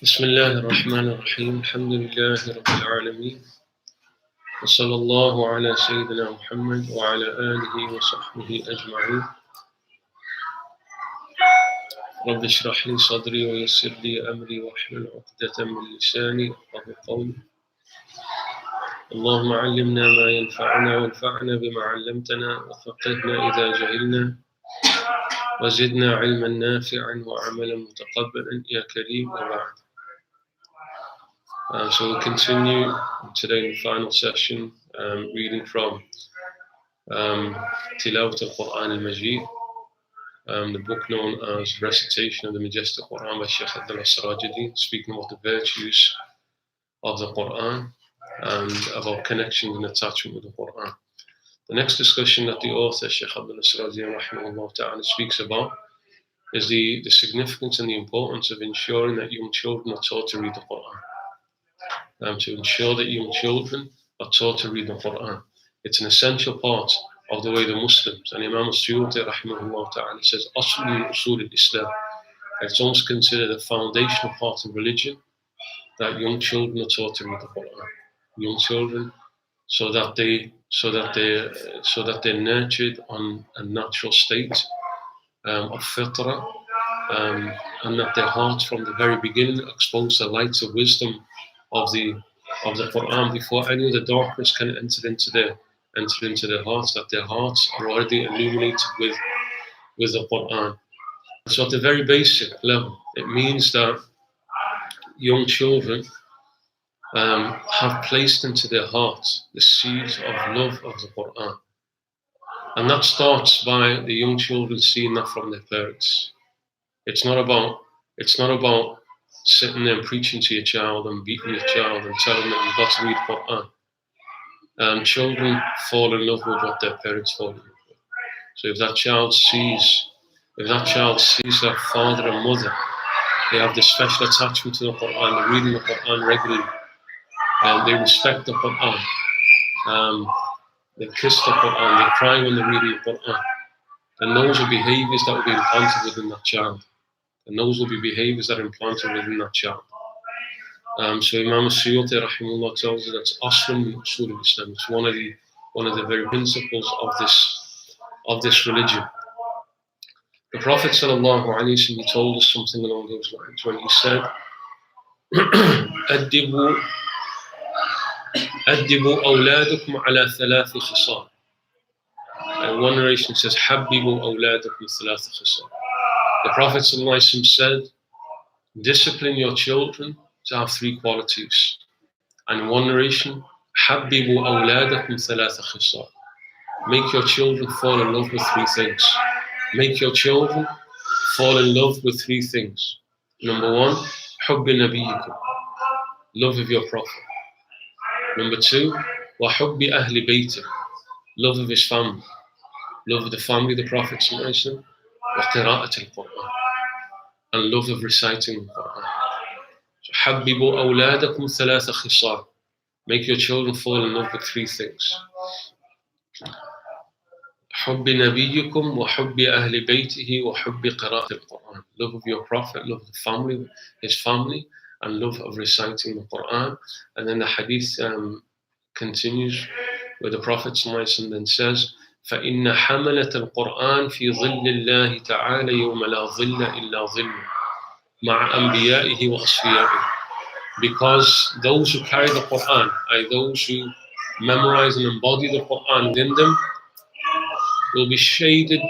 بسم الله الرحمن الرحيم الحمد لله رب العالمين وصلى الله على سيدنا محمد وعلى آله وصحبه أجمعين رب اشرح لي صدري ويسر لي أمري واحلل عقدة من لساني يفقهوا قولي اللهم علمنا ما ينفعنا وانفعنا بما علمتنا وفقهنا إذا جهلنا وزدنا علما نافعا وعملا متقبلا يا كريم وبعد. So we'll continue today in the final session, reading from Tilawat al-Quran al-Majid, the book known as Recitation of the Majestic Quran by Shaykh al-Sirajudi, speaking about the virtues of the Quran and about connection and attachment with the Quran. The next discussion that the author, Shaykh al-Sirajudi, speaks about is the significance and the importance of ensuring that young children are taught to read the Quran. To ensure that young children are taught to read the Quran. It's an essential part of the way the Muslims, and Imam al-Suyuti says, Asl min usul al-Islam. It's almost considered a foundational part of religion that young children are taught to read the Quran. Young children, so that they're nurtured on a natural state of fitrah, and that their hearts from the very beginning are exposed to the lights of wisdom of the Quran before any of the darkness can enter into their hearts, that their hearts are already illuminated with the Quran. So at a very basic level, it means that young children have placed into their hearts the seeds of love of the Quran. And that starts by the young children seeing that from their parents. It's not about sitting there and preaching to your child and beating your child and telling them you've got to read Quran. Children fall in love with what their parents fall in love with. So if that child sees their father and mother, they have this special attachment to the Quran, they're reading the Quran regularly, and they respect the Quran, they kiss the Quran, they cry when they're reading the Quran, then those are behaviors that will be implanted within that child. And those will be behaviors that are implanted within that child. So Imam al-Suyuti rahimahullah tells us that's Asl min usul al-Islam. It's one of the very principles of this religion. The Prophet sallallahu alaihi wasallam told us something along those lines when he said, "Addibu awladakum ala thalath khisal." And one narration says, "Habbibu awladakum thalath khisal." The Prophet ﷺ said, discipline your children to have three qualities. And in one narration, حَبِّبُوا أَوْلَادَكُمْ ثَلَاثَ خِصَالٍ. Make your children fall in love with three things. Make your children fall in love with three things. Number one, حُبِّ نَبِيِّكُمْ. Love of your Prophet. Number two, وَحُبِّ أَهْلِ بَيْتِهِ. Love of his family. Love of the family of the Prophet ﷺ. وقراءة القرآن, and love of reciting the Quran. So, حببوا أولادكم ثلاث خصال. Make your children fall in love with three things. حب نبيكم وحب أهل بيته وحب قراءة القرآن. Love of your Prophet, love of the family, his family, and love of reciting the Quran. And then the hadith continues where the Prophet then says, فإن حملة القرآن في ظل الله تعالى يوم لا ظل إلا ظل مع أنبيائه وأصفيائه. Because those who carry the Quran, those who memorize and embody the Quran within them, will be shaded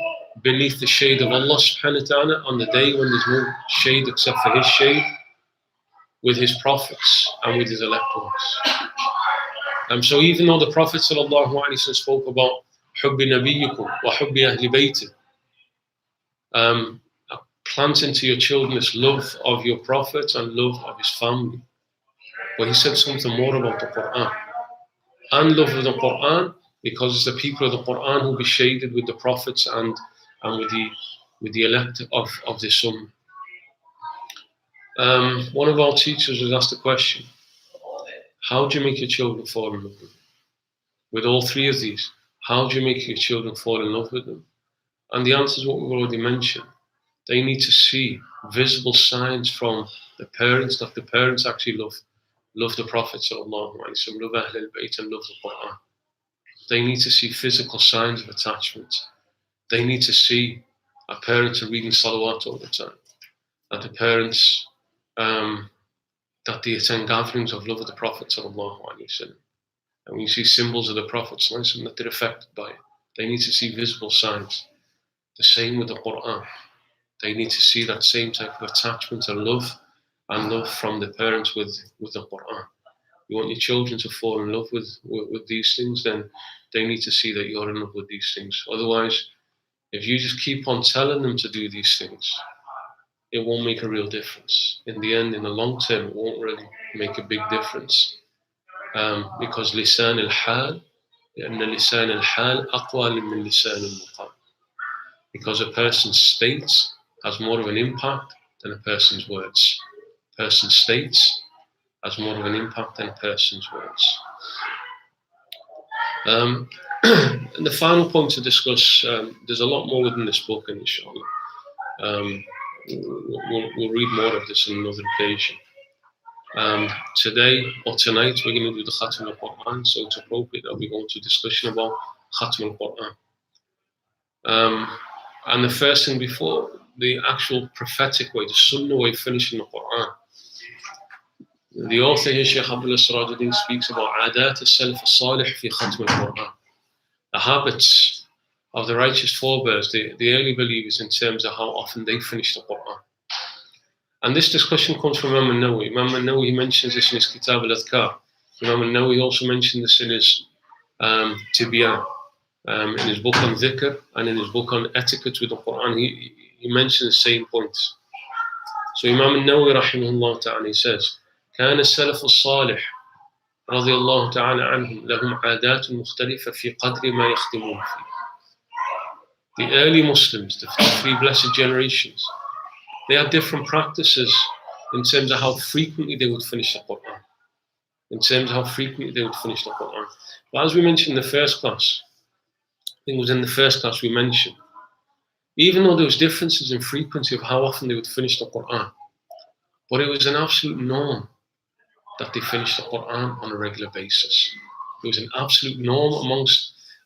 beneath the shade of Allah subhanahu wa ta'ala on the day when there's no shade except for his shade, with his prophets and with his elect ones. So even though the Prophet sallallahu alaihi wasallam spoke about حُبِّ نَبِيِّكُمْ وَحُبِّ أَهْلِ بَيْتِهِ, plant into your children this love of your Prophet and love of his family. But he said something more about the Quran. And love of the Quran, because it's the people of the Quran who will be shaded with the Prophets and with the elect of the Sunnah. One of our teachers was asked a question, how do you make your children fall in love with you? With all three of these, how do you make your children fall in love with them? And the answer is what we've already mentioned. They need to see visible signs from the parents, that the parents actually love the Prophet sallallahu alaihi wasallam, love Ahlul Bayt and love the Quran. They need to see physical signs of attachment. They need to see our parents are reading salawat all the time. That the parents, that they attend gatherings of love of the Prophet sallallahu alaihi wasallam. And when you see symbols of the Prophet sallallahu alaihi wasallam, that they're affected by it. They need to see visible signs. The same with the Quran. They need to see that same type of attachment and love from the parents with the Quran. You want your children to fall in love with these things, then they need to see that you're in love with these things. Otherwise, if you just keep on telling them to do these things, it won't make a real difference. In the end, in the long term, it won't really make a big difference. Because lisan al-hal, لأن lisan al-hal أقوى من lisan al-maqal. Because a person's states has more of an impact than a person's words. A person's states has more of an impact than a person's words. And the final point to discuss, there's a lot more within this book, and inshallah, we'll read more of this on another occasion. Today or tonight we're going to do the Khatm al-Quran, so it's appropriate that we go into discussion about Khatm al-Quran. And the first thing before the actual prophetic way, the Sunnah way of finishing the Quran. The author here, Shaykh Abdullah Sirajuddin, speaks about Adat al-Salaf al-Salih fi Khatm al-Quran. The habits of the righteous forebears, the early believers, in terms of how often they finish the Quran. And this discussion comes from Imam al-Nawawi. Imam al-Nawawi mentions this in his Kitab al-Adhkar. Imam al-Nawawi also mentioned this in his Tibyan, in his book on dhikr, and in his book on etiquette with the Quran. He mentions the same points. So Imam al-Nawawi rahimahullah ta'ala, he says, كان السلف الصالح رضي الله تعالى عنهم لهم عادات مختلفة في قدر ما يختمون فيه. The early Muslims, the three blessed generations, they had different practices in terms of how frequently they would finish the Quran. But as we mentioned in the first class, I think it was in the first class we mentioned, even though there was differences in frequency of how often they would finish the Quran, but it was an absolute norm that they finished the Quran on a regular basis. It was an absolute norm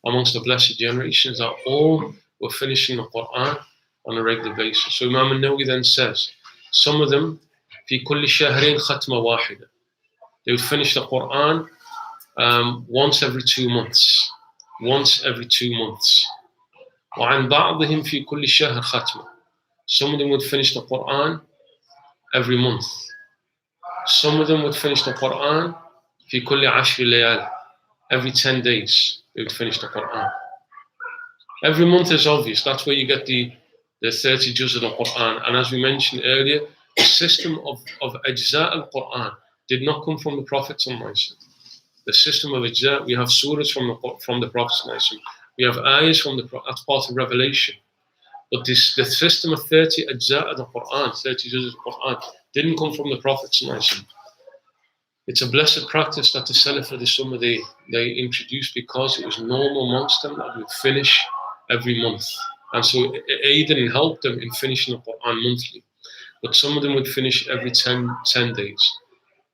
amongst the blessed generations that all were finishing the Quran on a regular basis. So Imam al-Nawawi then says, some of them, في كل شهرين ختمة واحدة. They would finish the Quran once every 2 months. وعن بعضهم في كل شهر ختمة. Some of them would finish the Quran every month. Some of them would finish the Quran في كل 10 ليال. Every 10 days they would finish the Quran. Every month is obvious. That's where you get the 30 juz of the Quran. And as we mentioned earlier, the system of ajza al-Quran did not come from the Prophet. The system of ajza, we have surahs from the Prophet. We have ayahs that's part of revelation. But the system of 30 ajza of the Quran, 30 juz of the Quran, didn't come from the Prophet. It's a blessed practice that the Salaf of the Sunnah they introduced because it was normal amongst them that would finish every month. And so it aided and helped them in finishing the Quran monthly. But some of them would finish every 10 days.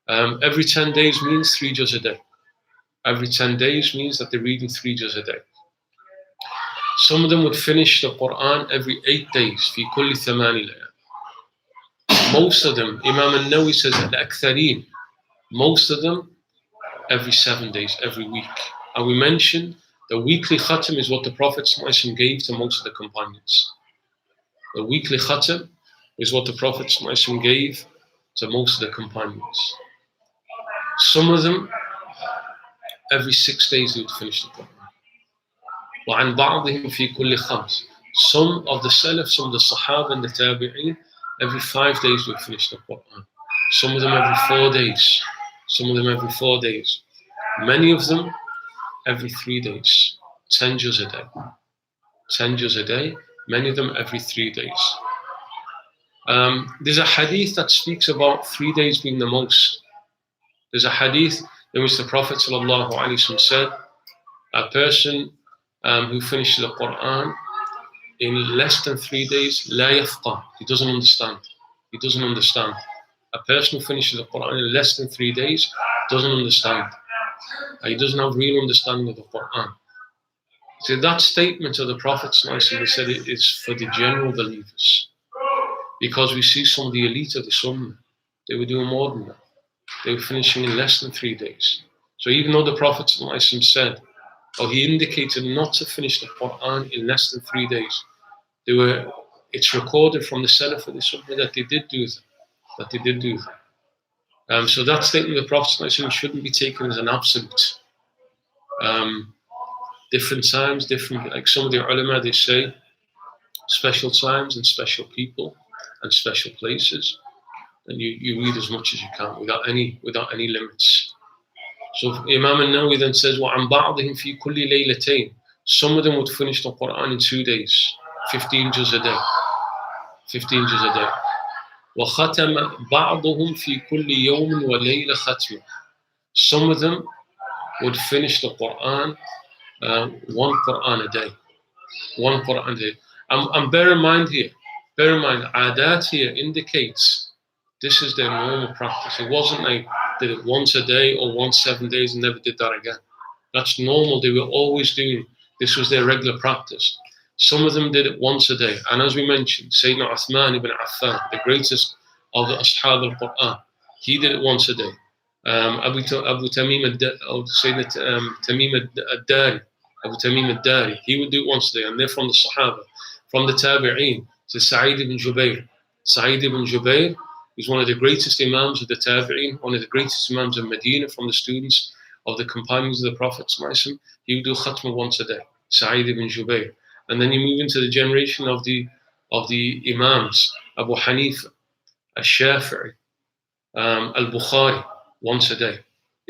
Every 10 days means 3 juz a day. Every 10 days means that they're reading 3 juz a day. Some of them would finish the Quran every 8 days. في كل 8 ليال. Most of them, Imam al-Nawawi says, al-akthareen, most of them every 7 days, every week. And we mentioned the weekly khatam is what the Prophet gave to most of the companions. The weekly khatam is what the Prophet gave to most of the companions. Some of them, every 6 days they would finish the Quran. وعن بعضهم في كل 5. Some of the Salaf, some of the Sahaba and the Tabi'een, every 5 days they would finish the Quran. Some of them every 4 days. Many of them every 3 days. 10 juz a day. 10 juz a day. Many of them every 3 days. There's a hadith that speaks about 3 days being the most. There's a hadith in which the Prophet ﷺ said, a person who finishes the Quran in less than 3 days, لا يفقه, he doesn't understand. a person who finishes the Quran in less than 3 days doesn't understand. He doesn't have real understanding of the Quran. So that statement of the Prophet they said it is for the general believers. Because we see some of the elite of the Sunnah, they were doing more than that. They were finishing in less than 3 days. So even though the Prophet said, or he indicated not to finish the Quran in less than 3 days, it's recorded from the Salaf of the Sunnah that they did do that. So that statement of the Prophet shouldn't be taken as an absolute. Different times, like some of the ulama, they say, special times and special people and special places, and you read as much as you can without any limits. So Imam al-Nawawi then says, وَعَنْ بَعْضِهِمْ فِي كُلِّ لَيْلَتَيْنِ. Some of them would finish the Quran in 2 days, 15 juz a day. 15 juz a day. وَخَتَمَ بَعْضُهُمْ فِي كُلِّ يَوْمٍ وَلَيْلَ خَتْمٍ. Some of them would finish the Quran, one Quran a day. One Quran a day. And bear in mind, adat here indicates this is their normal practice. It wasn't like did it once a day or once 7 days and never did that again. That's normal. They were always doing, this was their regular practice. Some of them did it once a day. And as we mentioned, Sayyidina Uthman ibn Affan, the greatest of the Ashab al-Quran, he did it once a day. Abu Tamim al-Dari, Abu Tamim al-Dari, he would do it once a day. And they're from the Sahaba. From the Tabi'een, to Sa'id ibn Jubayr. Sa'id ibn Jubayr is one of the greatest imams of the Tabi'een, one of the greatest imams of Medina from the students of the companions of the Prophet. He would do khatma once a day, Sa'id ibn Jubayr. And then you move into the generation of the imams, Abu Hanifa, Al-Shafi'i, Al-Bukhari, once a day.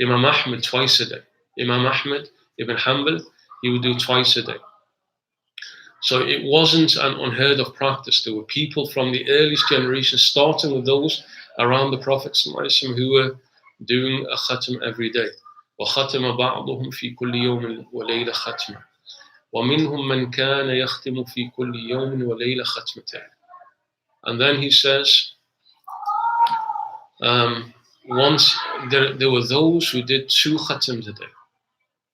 Imam Ahmed, twice a day. Imam Ahmed ibn Hanbal, he would do twice a day. So it wasn't an unheard of practice. There were people from the earliest generation, starting with those around the Prophet who were doing a khatam every day. وَخَتَمَ بَعْضُهُمْ فِي كُلِّ يَوْمٍ وَلَيْلَ خَتْمًا وَمِنْهُمْ مَنْ كَانَ يَخْتِمُ فِي كُلِّ يَوْمٍ وَلَيْلَ خَتْمَتَيْنِ. And then he says, once there were those who did 2 khatams a day.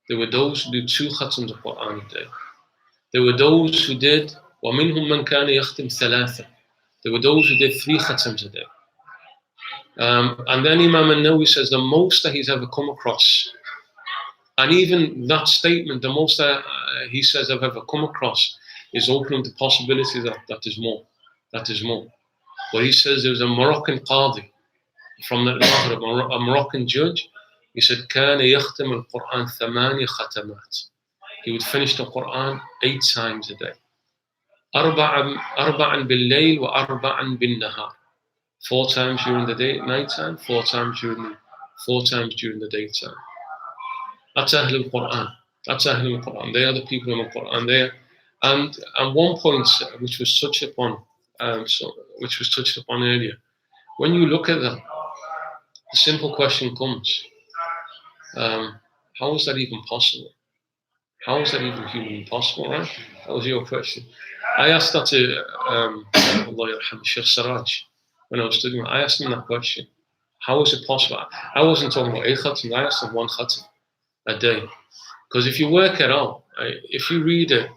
There were those who did 2 khatams of Quran a day. There were those who did وَمِنْهُمْ مَنْ كَانَ يَخْتِمْ ثَلَاثًا. There were those who did 3 khatams a day. And then Imam al-Nawawi says the most that he's ever come across, and even that statement, the most that he says I've ever come across, is opening the possibility that is more. That is more. But he says there was a Moroccan qadi from the Maghrib, a Moroccan judge. He said, كَانَ يَخْتِمُ الْقُرْآنِ 8 خَتَمَاتٍ. He would finish the Quran 8 times a day. أربعا بالليل وأربعا بالنهار. 4 times during the day, night time, 4 times during the daytime. That's Ahlul Quran. That's Ahlul Quran. They are the people in the Quran there. And one point which was touched upon earlier, when you look at that, the simple question comes: how is that even possible? How is that even humanly possible, right? That was your question. I asked that to Allah yarham, Shaykh Siraj, when I was studying. I asked him that question. How is it possible? I wasn't talking about 8 khatam, I asked him 1 khatam a day. Because if you work it out, if you read it,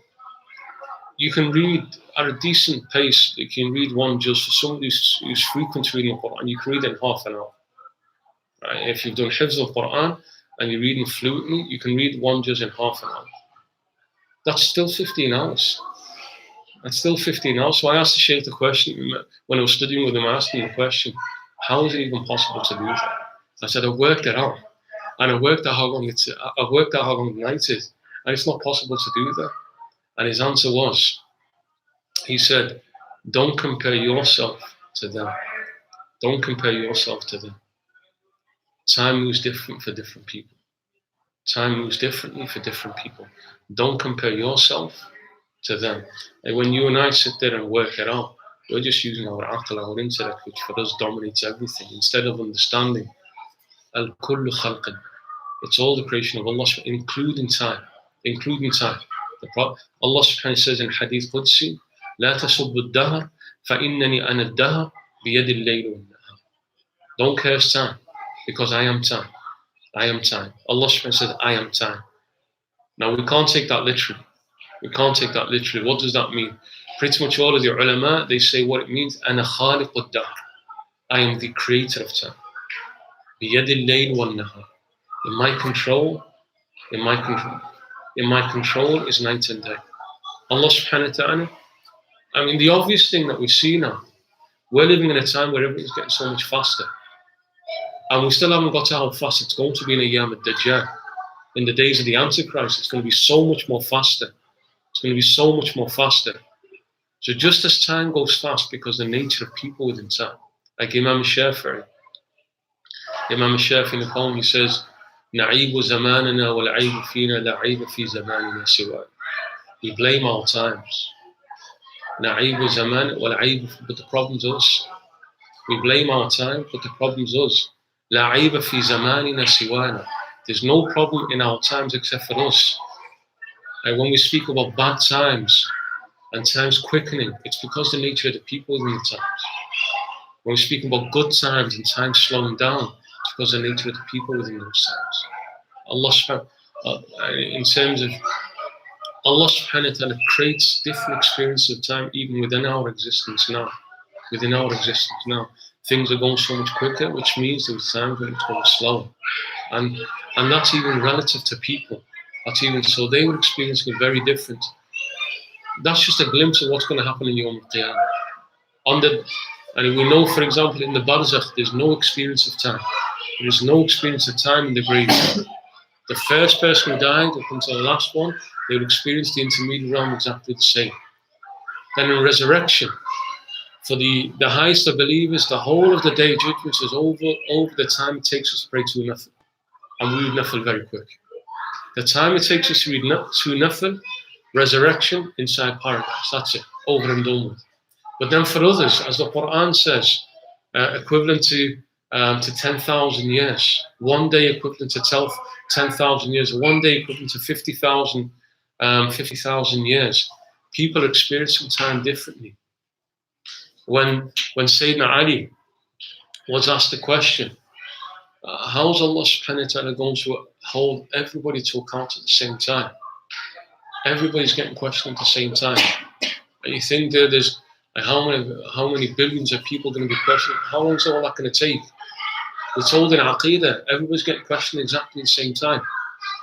you can read at a decent pace. You can read 1 juz for somebody who's frequent reading the Quran. You can read it in half an hour. Right? If you've done hifz of Quran and you're reading fluently, you can read 1 juz in half an hour. That's still 15 hours. That's still 15 hours. So I asked the Shaykh the question, when I was studying with him, I asked him the question, how is it even possible to do that? I said, I've worked it out. And I've worked out how long the night is. And it's not possible to do that. And his answer was, he said, don't compare yourself to them. Don't compare yourself to them. Time moves different for different people. Time moves differently for different people. Don't compare yourself to them. And when you and I sit there and work it out, we're just using our aql, our intellect, which for us dominates everything, instead of understanding al-kullu khalqan. It's all the creation of Allah, including time. Including time. Allah subhanahu wa ta'ala says in Hadith Qudsi, لا تسبوا الدهر فإنني أنا الدهر بيد الليل والنهار. Don't curse time, because I am time. I am time. Allah subhanahu wa ta'ala said, I am time. Now we can't take that literally. We can't take that literally. What does that mean? Pretty much all of the ulama, they say what it means, أنا خالق الدهر. I am the creator of time. بيد الليل والنهار. In my control is night and day. Allah subhanahu wa ta'ala, I mean, the obvious thing that we see now, we're living in a time where everything's getting so much faster. And we still haven't got to how fast it's going to be in Ayyam al-Dajjal. In the days of the Antichrist, it's going to be so much more faster. It's going to be so much more faster. So just as time goes fast because the nature of people within time, like Imam Shafi'i in the poem, he says, نعيب زماننا والعيب فينا لا عيب في زماننا سواه. We blame our times. نعيب زمان والعيب, but the problem's us. We blame our time, but the problem's us. لا عيب في زماننا سوانا. There's no problem in our times except for us. And when we speak about bad times and times quickening, it's because the nature of the people within the times. When we speak about good times and times slowing down, it's because of the nature of the people within those times. In terms of Allah subhanahu wa ta'ala creates different experiences of time even within our existence now. Within our existence now. Things are going so much quicker, which means there was times when it's going slower. And that's even relative to people. That's even so they were experiencing it very different. That's just a glimpse of what's going to happen in Yawm al-Qiyamah. And we know, for example, in the Barzakh, there's no experience of time. There is no experience of time in the grave. The first person who died up until the last one, they will experience the intermediate realm exactly the same. Then in resurrection, for the highest of believers, the whole of the day of judgment is over the time it takes us to pray to Nafil. And we read Nafil very quick. The time it takes us to read Nafil, resurrection, inside paradise. That's it, over and done with. But then for others, as the Quran says, equivalent to 10,000 years. One day equivalent to 10,000 years. One day equivalent to 50,000 years. People are experiencing time differently. When Sayyidina Ali was asked the question, how's Allah subhanahu wa ta'ala going to hold everybody to account at the same time? Everybody's getting questioned at the same time. And you think there's how many billions of people are going to be questioned? How long is all that going to take? We're told in Aqidah, everybody's getting questioned exactly at the same time.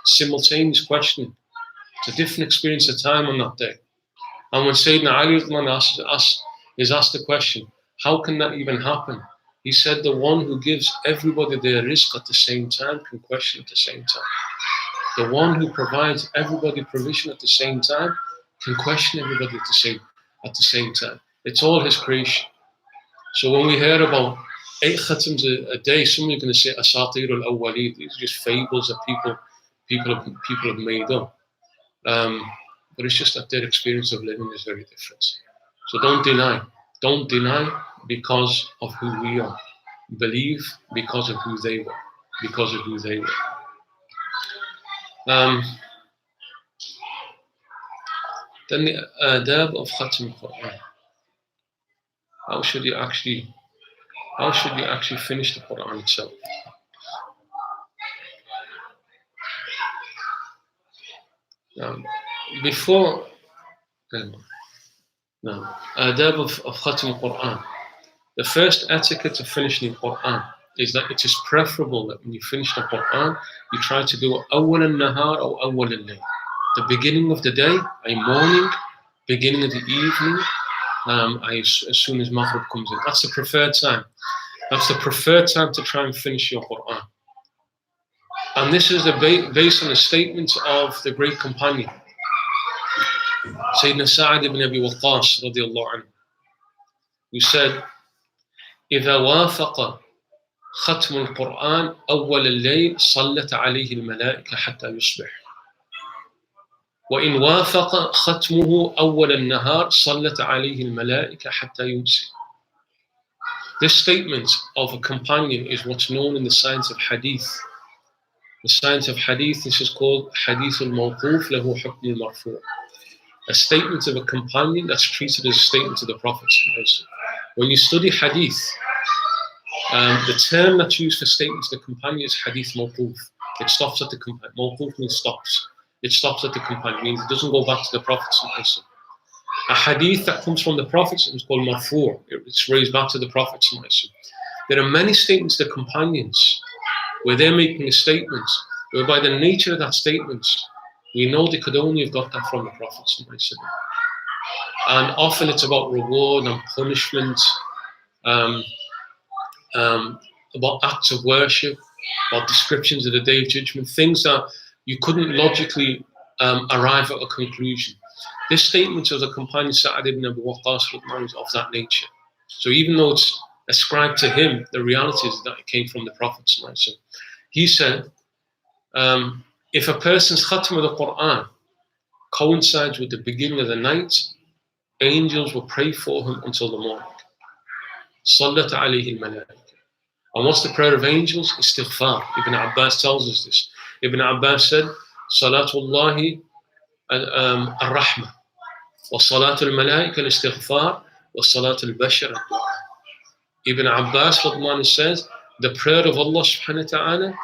Simultaneous questioning. It's a different experience of time on that day. And when Sayyidina Ali is asked the question, how can that even happen? He said the one who gives everybody their rizq at the same time can question at the same time. The one who provides everybody provision at the same time can question everybody at the same time. It's all his creation. So when we hear about 8 khatams a day, some are going to say asatir al-awwalid. These are just fables that people have made up. But it's just that their experience of living is very different. So don't deny because of who we are. Believe because of who they were. Then the adab of Khatam Quran. How should you actually finish the Quran itself? Before adab of Khatam Quran. The first etiquette of finishing the Quran is that it is preferable that when you finish the Quran, you try to do awwal al-nahar or awwal al-layl. The beginning of the day, a morning, beginning of the evening, as soon as Maghrib comes in. That's the preferred time. That's the preferred time to try and finish your Quran. And this is based on the statement of the great companion, Sayyidina Sa'ad ibn Abi Waqqas radiyallahu anhu, who said, إذا وافق ختم القرآن أول الليل صلت عليه الملائكة حتى يصبح وإن وافق ختمه أول النهار صلت عليه الملائكة حتى يمسي. This statement of a companion is what's known in the science of hadith. The science of hadith, this is called hadith al-mawquf lahu hukm al-marfu'. A statement of a companion that's treated as a statement of the Prophet. When you study hadith, The term that's used for statements of the companion is hadith mawquf. It stops at the companion. Mawquf means stops. It stops at the companion, means it doesn't go back to the Prophet. A hadith that comes from the Prophet is called marfu'. It's raised back to the Prophet. There are many statements to the companions where they're making a statement, where by the nature of that statement, we know they could only have got that from the Prophet. And often it's about reward and punishment, about acts of worship, about descriptions of the Day of Judgment, things that you couldn't logically arrive at a conclusion. This statement of the companion Sa'ad ibn Abi Waqqas is of that nature. So even though it's ascribed to him, the reality is that it came from the Prophet. So he said, if a person's khatam of the Quran coincides with the beginning of the night, angels will pray for him until the morning. Sallat alayhi al-malaika. And what's the prayer of angels? Istighfar. Ibn Abbas tells us this. Ibn Abbas said, Salatullahi al-Rahmah, wa Salatul Malaika al-Istighfar, wa Salatul Bashar al-Dua. Ibn Abbas says, the prayer of Allah subhanahu wa ta'ala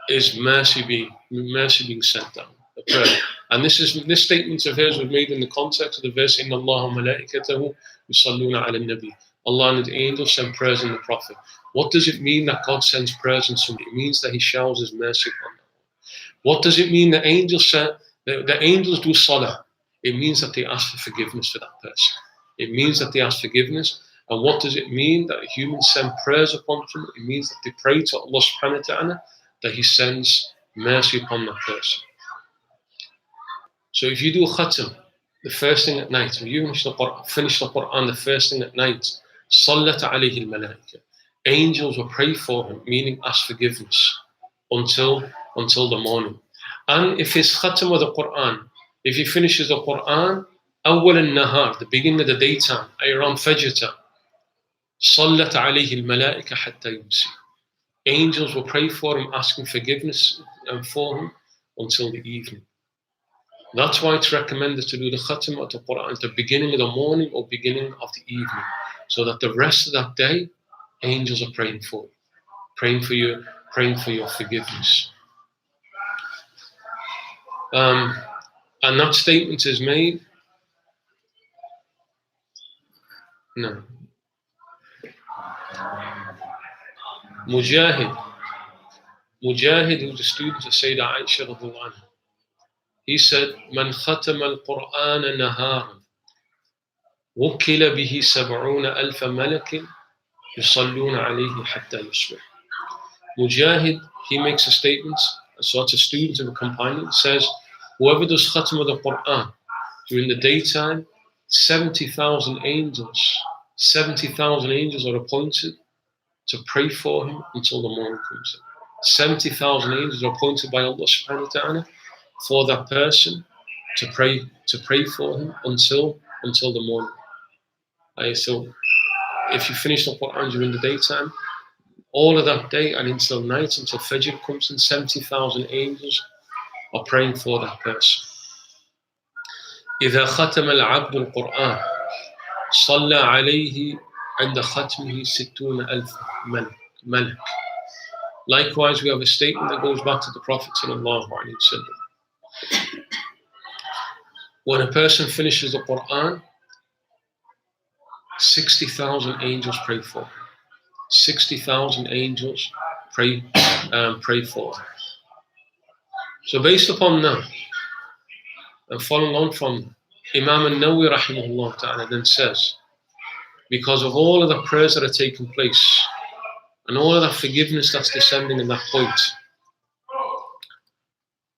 is mercy being sent down. The prayer. And this statement of hers was made in the context of the verse, Inna Allah wa malaikatahu yusalluna ala nabi. Allah and the angels send prayers on the Prophet. What does it mean that God sends prayers on somebody? It means that He showers His mercy upon them. What does it mean that the angels do salah? It means that they ask for forgiveness for that person. It means that they ask forgiveness. And what does it mean that humans send prayers upon them? It means that they pray to Allah subhanahu wa ta'ala that He sends mercy upon that person. So if you do khatam the first thing at night, or you finish the Quran the first thing at night, sallat alayhi al-malaika. Angels will pray for him, meaning ask forgiveness until the morning. And if his khatam of the Quran, if he finishes the Quran, awwal al-nahar, the beginning of the daytime, around Fajr time, sallat alayhi al-malaika hatta yumsi. Angels will pray for him, asking forgiveness for him until the evening. That's why it's recommended to do the khatam of the Quran at the beginning of the morning or beginning of the evening, so that the rest of that day, angels are praying for you, praying for your forgiveness. And that statement is made. No. Mujahid, who's a student of Sayyidah Aisha radhiyallahu anha, he said, Man khatama al-Qur'an naharan, wukila bihi 70,000 malakin, yusalluna alayhi hatta yusbih. Mujahid, he makes a statement, so it's a student of a companion, says, whoever does khatam of the Qur'an during the daytime, 70,000 angels are appointed to pray for him until the morning comes in. 70,000 angels are appointed by Allah subhanahu wa ta'ala for that person to pray for him until the morning. So if you finish the Quran during the daytime, all of that day and until night, until Fajr comes in, 70,000 angels are praying for that person. إذا ختم العبد القرآن صلى عليه عند ختمه 60,000 ملك. Likewise, we have a statement that goes back to the Prophet sallallahu alaihi wasallam. When a person finishes the Quran, 60,000 angels pray for him. 60,000 angels pray for him. So based upon that, and following on from Imam al-Nawawi rahimahullah ta'ala then says, because of all of the prayers that are taking place and all of that forgiveness that's descending in that point,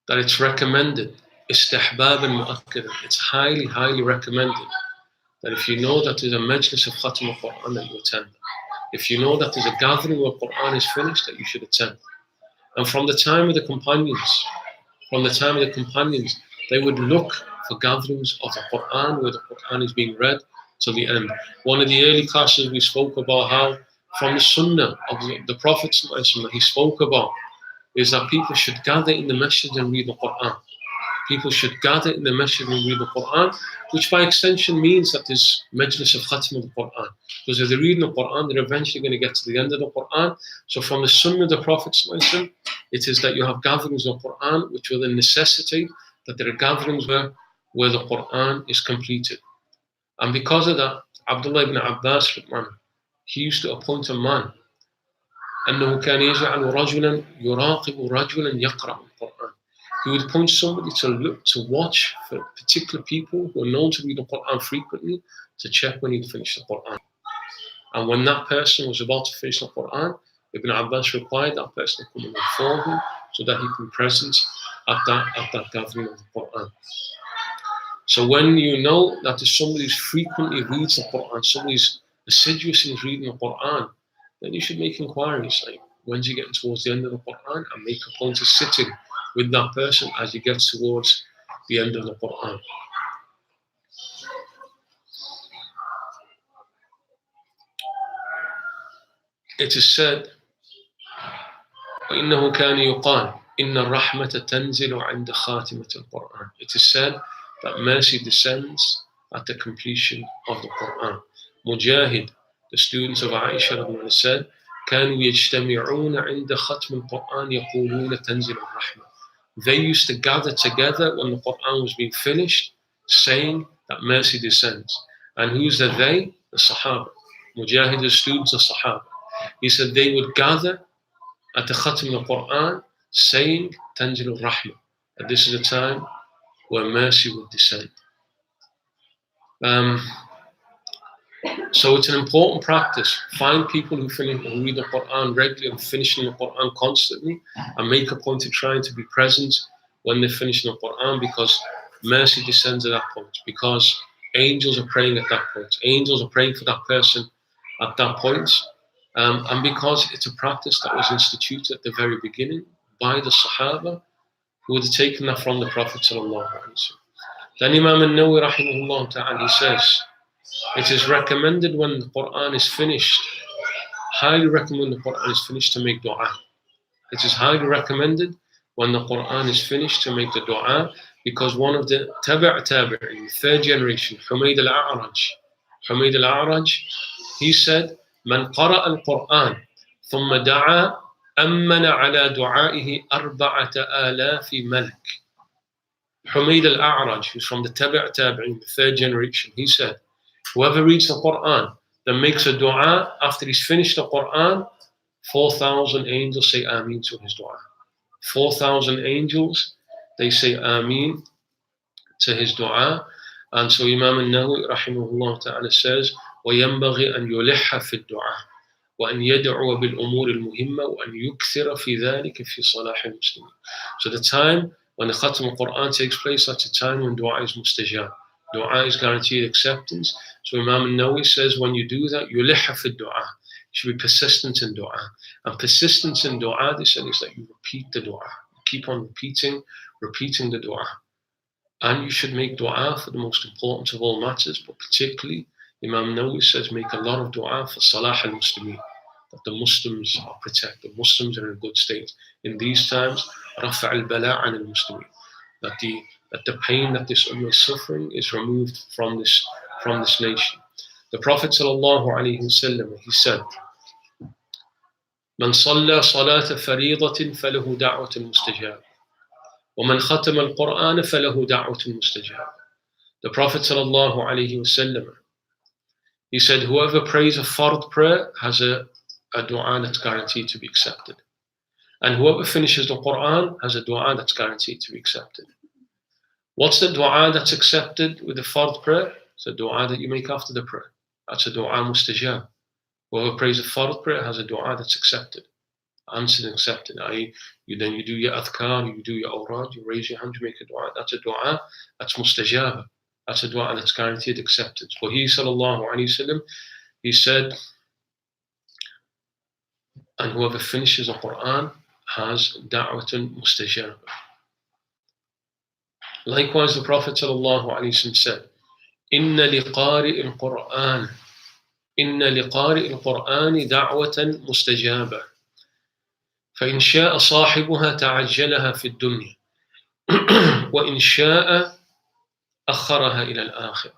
that it's recommended, istihbab al-mu'akkad, it's highly, highly recommended that if you know that there's a majlis of khatam al-Quran, that you attend. If you know that there's a gathering where Quran is finished, that you should attend. And from the time of the companions, they would look for gatherings of the Quran where the Quran is being read till the end. One of the early classes we spoke about how from the Sunnah of the Prophet he spoke about is that people should gather in the masjid and read the Quran. people should gather in the masjid and read the Quran, which by extension means that there's majlis of khatm of the Quran. Because if they're reading the Quran, they're eventually going to get to the end of the Quran. So from the sunnah of the Prophet, it is that you have gatherings of Quran, which will then necessitate that there are gatherings where the Quran is completed. And because of that, Abdullah ibn Abbas, he used to appoint a man. أنه كان يجعل رجلا يراقب رجلا يقرأ القرآن. He would appoint somebody to watch for particular people who are known to read the Quran frequently, to check when he'd finish the Quran. And when that person was about to finish the Quran, Ibn Abbas required that person to come and inform him so that he can be present at that gathering of the Quran. So when you know that there's somebody who frequently reads the Quran, somebody who's assiduous in reading the Quran, then you should make inquiries like, when's he getting towards the end of the Quran, and make a point of sitting with that person as he gets towards the end of the Quran. It is said, وَإِنَّهُ كَانَ يُقَالُ إِنَّ الرَّحْمَةَ تَنْزِلُ عِنْدَ خَاتِمَةِ الْقُرْآنِ. It is said that mercy descends at the completion of the Quran. Mujahid, the students of Aisha, said, كانوا يجتمعون عند ختم القرآن يقولون تنزل الرحمة. They used to gather together when the Quran was being finished, saying that mercy descends. And who's the they? The Sahaba. Mujahid, the students of Sahaba. He said they would gather at the Khatm of the Quran, saying تنزل الرحمة. That this is a time where mercy would descend. So it's an important practice. Find people who read the Quran regularly and finishing the Quran constantly, and make a point of trying to be present when they're finishing the Quran, because mercy descends at that point, because angels are praying at that point. Angels are praying for that person at that point, and because it's a practice that was instituted at the very beginning by the Sahaba, who had taken that from the Prophet sallallahu alaihi wasallam. Then Imam al-Nawawi rahimahullah ta'ala, he says, it is recommended when the Quran is finished, highly recommended the Quran is finished to make dua. It is highly recommended when the Quran is finished to make the dua, because one of the tabi'in, third generation, Humayd al-A'raj, he said, من قرأ القرآن ثم دعا أمن على دعائه 4,000 ملك. Humayd al-A'raj, who's from the tabi'in, the third generation, he said, whoever reads the Quran, then makes a dua after he's finished the Quran, 4,000 angels say Ameen to his dua. 4,000 angels, they say Ameen to his dua. And so Imam al-Nawawi rahimahullah ta'ala says, وَيَنْبَغِي أَنْ يُلِحَّ فِي الدُّعَاءِ وَأَنْ يَدْعُوَ بِالْأُمُورِ الْمُهِمَّةِ وَأَنْ يُكْثِرَ فِي ذَلِكَ فِي صَلَاحِ الْمُسْلِمِينَ. So the time when the Khatm al-Quran takes place, that's a time when dua is mustajab. Dua is guaranteed acceptance. So Imam al-Nawawi says, when you do that, yulihha fi dua. You should be persistent in dua. And persistence in dua, they said, is that you repeat the dua. You keep on repeating the dua. And you should make dua for the most important of all matters, but particularly, Imam Nawawi says, make a lot of dua for Salah al-Muslimin, that the Muslims are protected, Muslims are in a good state. In these times, Rafa' al-Bala' an al-Muslimin, that the pain that this ummah is suffering is removed from this nation. The Prophet ﷺ, he said, من صلى صلاة فريضة فله دعوة مستجابة ومن ختم القرآن فله دعوة مستجابة. The Prophet ﷺ, he said, whoever prays a fard prayer has a dua that's guaranteed to be accepted. And whoever finishes the Quran has a dua that's guaranteed to be accepted. What's the dua that's accepted with the fard prayer? It's a dua that you make after the prayer. That's a dua mustajab. Whoever prays a fard prayer has a dua that's accepted, answered and accepted. You do your adhkar, you do your awrad, you raise your hand, you make a dua. That's a dua that's mustajab. That's a dua that's guaranteed acceptance. But he, sallallahu alayhi wasallam, he said, and whoever finishes the Quran has da'watun mustajab. Likewise, the Prophet sallallahu alayhi wasallam said, Inna liqari al-Qur'an da'watan mustajaba. فإن شاء صاحبها تعجلها في الدنيا وَإِنْ شَاءَ أَخَّرَهَا إِلَى الْآخِرَةِ.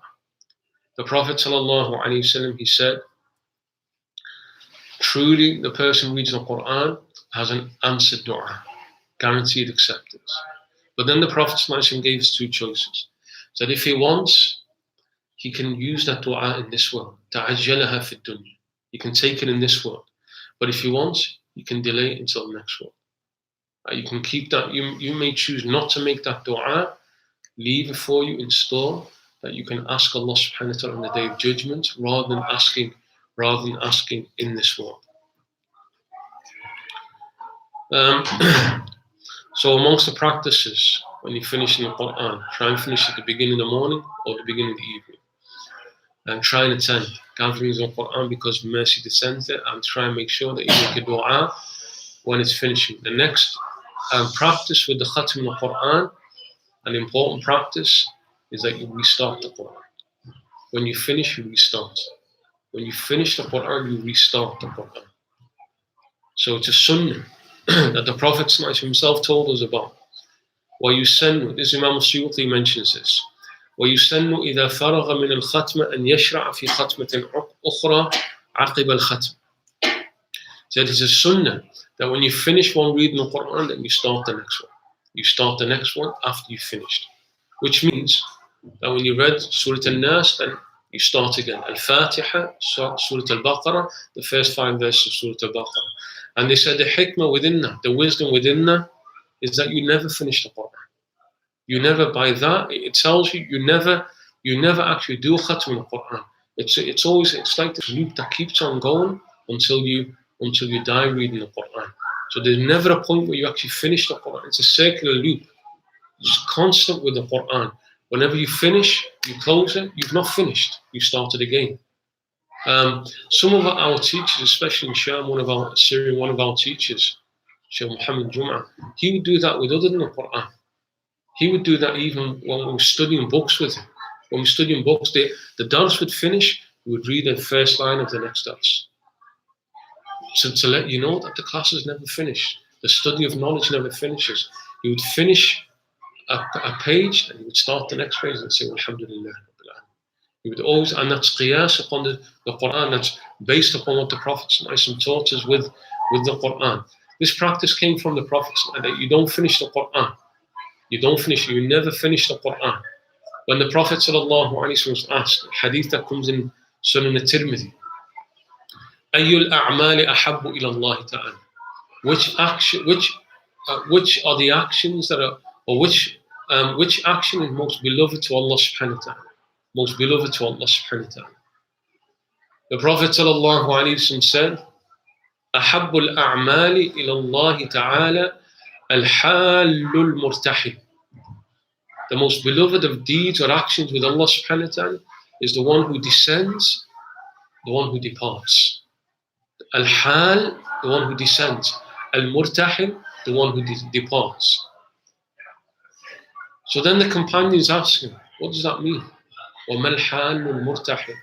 The Prophet ﷺ, he said, truly the person reads the Quran has an answered dua, guaranteed acceptance. But then the Prophet ﷺ gave us two choices. So that if he wants, he can use that dua in this world. تَعَجَّلَهَا فِي الدُّنْيَا. He can take it in this world. But if he wants, he can delay it until the next world. You can keep that. You may choose not to make that dua, leave it for you in store, that you can ask Allah subhanahu wa ta'ala on the day of judgment rather than asking in this world. So amongst the practices, when you finish in the Quran, try and finish at the beginning of the morning or the beginning of the evening. And try and attend gatherings on Quran because mercy descends there, and try and make sure that you make a dua when it's finishing. The next practice with the khatm of the Quran, an important practice, is that you restart the Quran. When you finish, you restart. When you finish the Quran, you restart the Quran. So it's a sunnah that the Prophet himself told us about. وَيُسَنُّ, this Imam Suyuti mentions this. وَيُسَنُّ إِذَا فَرَغَ مِنَ الْخَتْمَ أَنْ يَشْرَعَ فِي خَتْمَةٍ أُخْرَى عَقِبَ الْخَتْمِ. So it is a sunnah that when you finish one reading the Quran, then you start the next one. You start the next one after you've finished. Which means that when you read Surah Al-Nas, then you start again. Al-Fatiha, Surah Al-Baqarah, the first 5 verses of Surah Al-Baqarah. And they said the hikmah within that, the wisdom within that, is that you never finish the Quran. You never, by that, it tells you, you never actually do a khatm in the Quran. It's like this loop that keeps on going until you die reading the Quran. So there's never a point where you actually finish the Quran. It's a circular loop. It's constant with the Quran. Whenever you finish, you close it, you've not finished, you start it again. Some of our teachers, especially in Sham, one of our teachers, Shaykh Muhammad Jum'ah, he would do that with other than the Quran. He would do that even when we were studying books with him. When we were studying books, the dars would finish, we would read the first line of the next dars. So to let you know that the classes never finish. The study of knowledge never finishes. He would finish a page and he would start the next page and say, Alhamdulillah. He would always, and that's qiyas upon the Quran, that's based upon what the Prophet taught us with the Quran. This practice came from the Prophet, that you don't finish the Quran. You never finish the Quran. When the Prophet ﷺ was asked, hadith that comes in Sunan al-Tirmidhi, أَيُّ الْأَعْمَالِ أَحَبُّ إِلَى اللَّهِ تَعَالَى. Which are the actions that are, or which action is most beloved to Allah subhanahu wa ta'ala? Most beloved to Allah subhanahu wa ta'ala. The Prophet ﷺ said, أَحَبُّ الْأَعْمَالِ إِلَى اللَّهِ تَعَالَى الْحَالُّ الْمُرْتَحِلُ. The most beloved of deeds or actions with Allah subhanahu wa ta'ala is the one who descends, the one who departs. Al-Hal, the one who descends. Al-Murtahil, the one who departs. So then the companions ask him, what does that mean? وَمَا الْحَالُ الْمُرْتَحِلُ.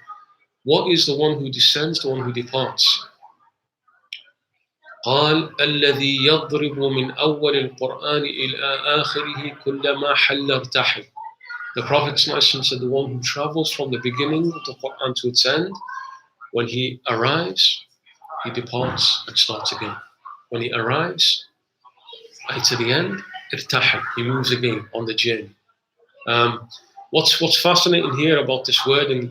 What is the one who descends, the one who departs? قال الذي يضرب من أول القرآن إلى آخره كلما حل ارتحل. The Prophet said, the one who travels from the beginning of the Quran to its end, when he arrives, he departs and starts again. When he arrives to the end, irtahal, he moves again on the journey. What's fascinating here about this word in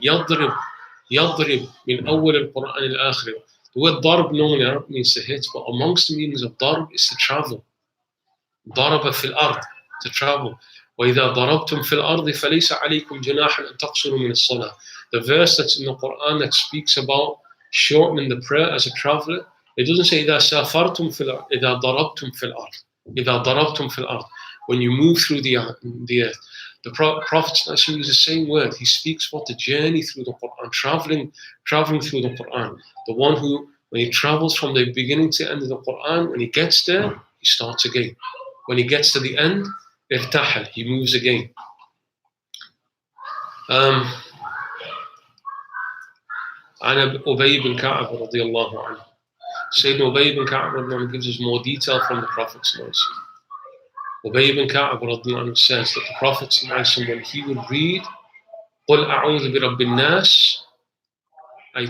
يضرب من أول القرآن إلى آخره. The word darb normally means to hit, but amongst the meanings of darb is to travel. ضرب في الأرض, to travel. وإذا ضربتم في الأرض فليس عليكم جناح أن تقصروا من الصلاة. The verse that's in the Quran that speaks about shortening the prayer as a traveler, it doesn't say إذا سافرتم في الأرض, إذا ضربتم في الأرض. إذا ضربتم في الأرض. When you move through the earth. The Prophet uses the same word. He speaks about the journey through the Quran, traveling through the Quran. The one who, when he travels from the beginning to the end of the Quran, when he gets there, he starts again. When he gets to the end, irtahal, he moves again. عن أبي بن كعب رضي الله عنه. Sayyidina Ubay bin Ka'b gives us more detail from the Prophet. Ubay ibn Ka'b radiallahu anhu says that the Prophet when he would read قُلْ أَعُوذُ بِرَبِّ النَّاسِ,